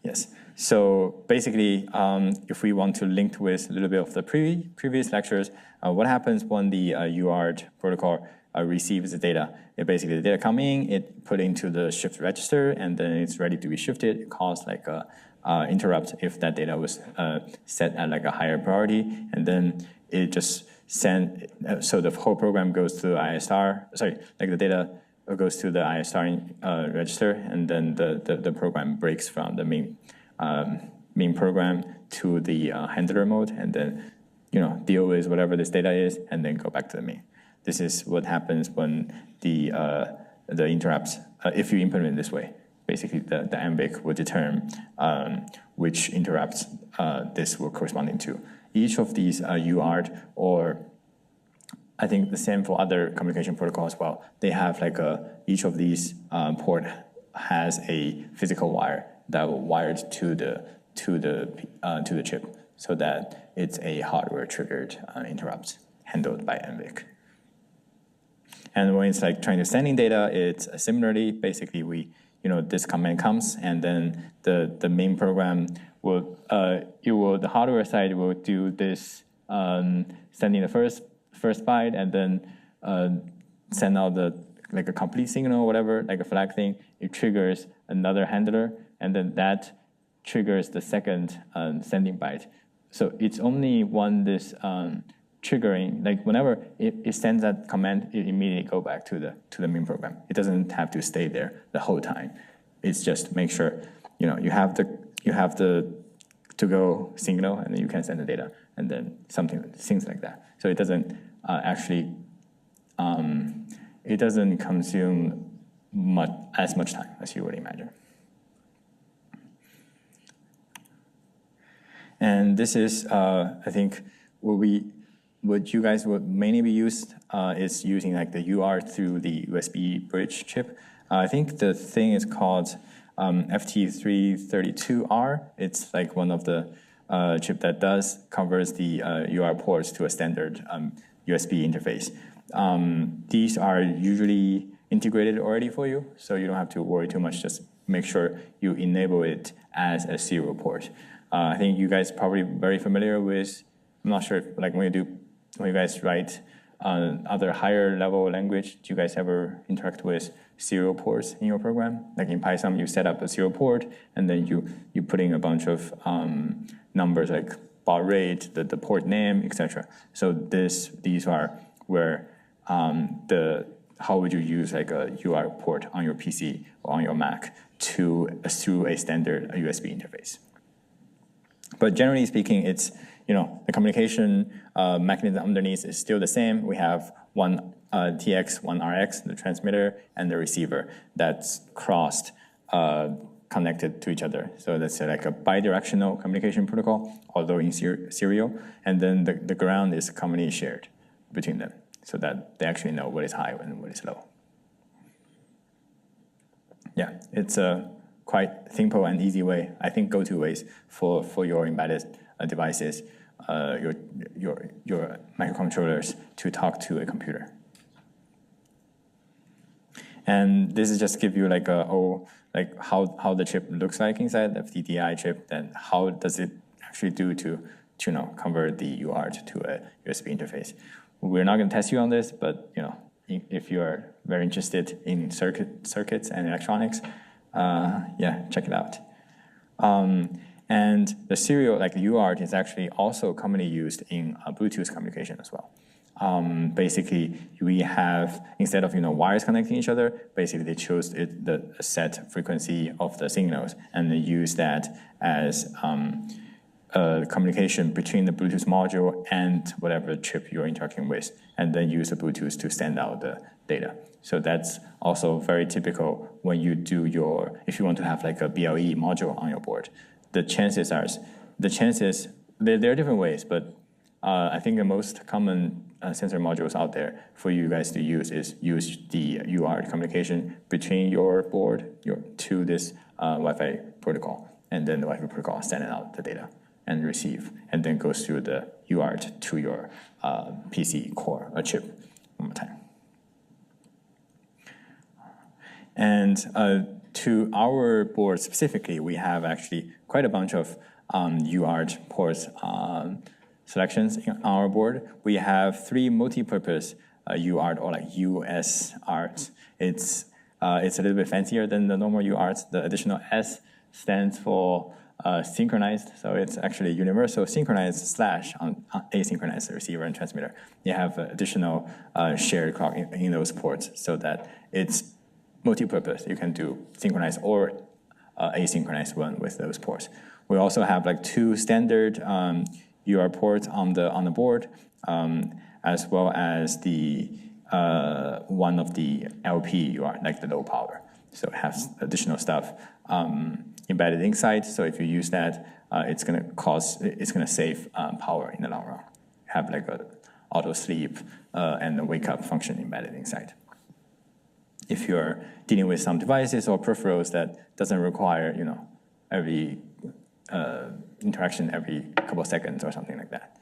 Yes. So basically, if we want to link with a little bit of the previous lectures, what happens when the UART protocol receives the data? Basically, the data come in, it put into the shift register, and then it's ready to be shifted. It causes like a interrupt if that data was set at like a higher priority, and then it just send. So the whole program goes to the ISR. Sorry, like the data goes to the ISR register, and then the program breaks from the main program to the handler mode, and then deal with whatever this data is, and then go back to the main. This is what happens when the interrupts. If you implement it this way, basically the MVIC will determine which interrupts this will corresponding to. Each of these UART, or I think the same for other communication protocols as well, they have like each of these port has a physical wire that will wired to the chip, so that it's a hardware triggered interrupt handled by MVIC. And when it's like trying to send in data, it's similarly, basically this command comes, and then the main program will, the hardware side will do this, sending the first byte, and then send out like a complete signal or whatever, like a flag thing. It triggers another handler, and then that triggers the second sending byte. So it's only when this triggering, like whenever it sends that command, it immediately go back to the main program. It doesn't have to stay there the whole time. It's just make sure you have the to-go signal, and then you can send the data, and then things like that. So it doesn't actually it doesn't consume as much time as you would imagine. And this is I think what you guys would mainly be used is using like the UART through the USB bridge chip. I think the thing is called FT332R. It's like one of the chip that covers the UART ports to a standard USB interface. These are usually integrated already for you, so you don't have to worry too much. Just make sure you enable it as a serial port. I think you guys are probably very familiar with, I'm not sure, like when you guys write other higher level language, do you guys ever interact with serial ports in your program? Like in Python, you set up a serial port, and then you put in a bunch of numbers like baud rate, the port name, etc. So these are where how would you use like a UART port on your PC or on your Mac through a standard USB interface. But generally speaking, it's the communication mechanism underneath is still the same. We have one TX, one RX, the transmitter, and the receiver that's crossed, connected to each other. So that's like a bidirectional communication protocol, although in serial. And then the ground is commonly shared between them, so that they actually know what is high and what is low. Yeah, it's a quite simple and easy way. I think go-to ways for your embedded devices, your microcontrollers to talk to a computer. And this is just give you like how the chip looks like inside the FTDI chip. Then how does it actually do to convert the UART to a USB interface? We're not going to test you on this, but if you are very interested in circuits and electronics, yeah, check it out. And the serial, like the UART, is actually also commonly used in Bluetooth communication as well. Basically, we have, instead of wires connecting each other, basically they chose the set frequency of the signals, and they use that as communication between the Bluetooth module and whatever chip you're interacting with, and then use the Bluetooth to send out the data. So that's also very typical when you do if you want to have like a BLE module on your board. There are different ways, but I think the most common sensor modules out there for you guys to use the UART communication between your board to this Wi-Fi protocol, and then the Wi-Fi protocol sending out the data and receive, and then goes through the UART to your PC core or chip one more time. And to our board specifically, we have actually quite a bunch of UART ports selections on our board. We have 3 multi-purpose UART, or like USART. It's a little bit fancier than the normal UART. The additional S stands for synchronized, so it's actually universal synchronized / asynchronized receiver and transmitter. You have additional shared clock in those ports so that it's multi-purpose. You can do synchronized or asynchronized one with those ports. We also have like 2 standard UART ports on the board, as well as the one of the LP UART, like the low power. So it has additional stuff embedded inside. So if you use that, it's gonna save power in the long run. Have like a auto sleep and a wake up function embedded inside. If you're dealing with some devices or peripherals that doesn't require, every interaction every couple of seconds or something like that.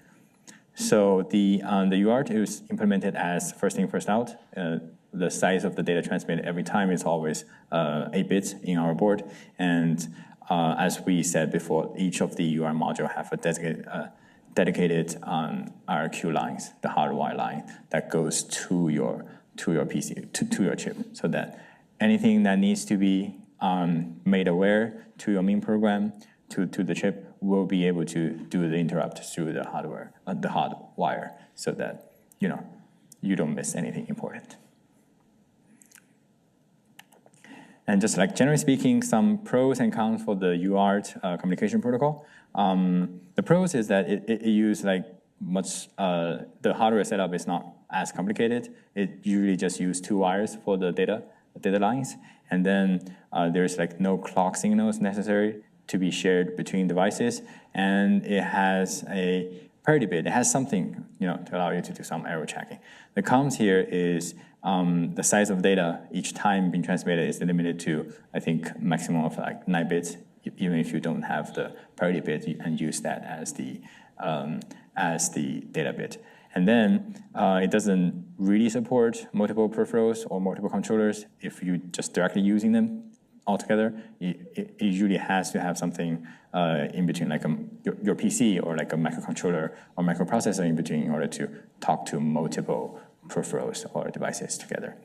So the UART is implemented as first in, first out. The size of the data transmitted every time is always 8 bits in our board. And as we said before, each of the UART module have a dedicated RQ lines, the hardwire line that goes to your PC, to your chip, so that anything that needs to be made aware to your main program, to the chip, will be able to do the interrupt through the hardware, the hard wire, so that you don't miss anything important. And just like generally speaking, some pros and cons for the UART communication protocol. The pros is that it uses like much, the hardware setup is not as complicated. It usually just uses 2 wires for the data lines. And then there's like no clock signals necessary to be shared between devices. And it has a parity bit. It has something, to allow you to do some error checking. The cons here is the size of data each time being transmitted is limited to, I think, maximum of like 9 bits, even if you don't have the parity bit and use that as the data bit. And then it doesn't really support multiple peripherals or multiple controllers if you're just directly using them altogether. It usually has to have something in between, like your PC or like a microcontroller or microprocessor in between in order to talk to multiple peripherals or devices together.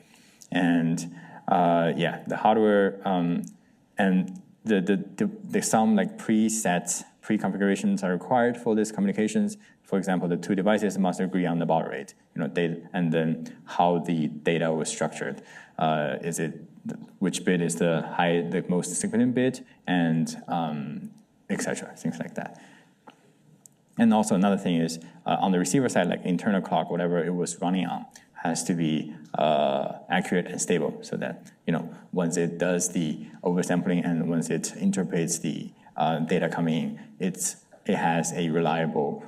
And the hardware and the some like preset pre-configurations are required for these communications. For example, the 2 devices must agree on the baud rate, data, and then how the data was structured. Which bit is the most significant bit, and etc. Things like that. And also another thing is on the receiver side, like internal clock, whatever it was running on, has to be accurate and stable, so that once it does the oversampling and once it interprets the data coming in, it has a reliable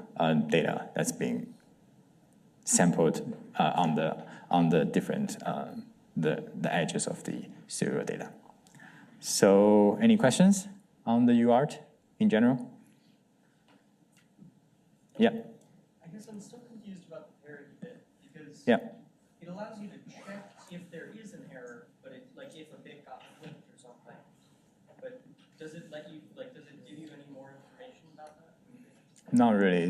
data that's being sampled on the different the edges of the serial data. So, any questions on the UART in general? Yeah. I guess I'm still confused about the parity bit, because Yeah. it allows you to check if there is an error, but if a bit got flipped or something. But does it give you any more information about that? Not really.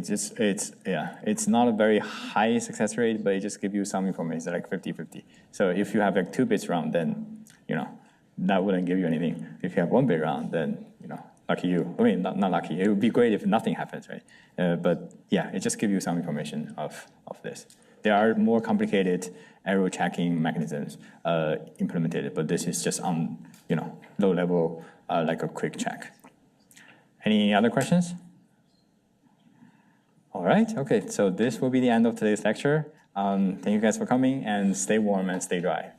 It's not a very high success rate, but it just gives you some information, like 50-50. So if you have like 2 bits round, then that wouldn't give you anything. If you have 1 bit round, then lucky you. I mean, not lucky. It would be great if nothing happens, right? But yeah, it just gives you some information of this. There are more complicated error checking mechanisms implemented, but this is just on low level, like a quick check. Any other questions? All right, okay, so this will be the end of today's lecture. Thank you guys for coming, and stay warm and stay dry.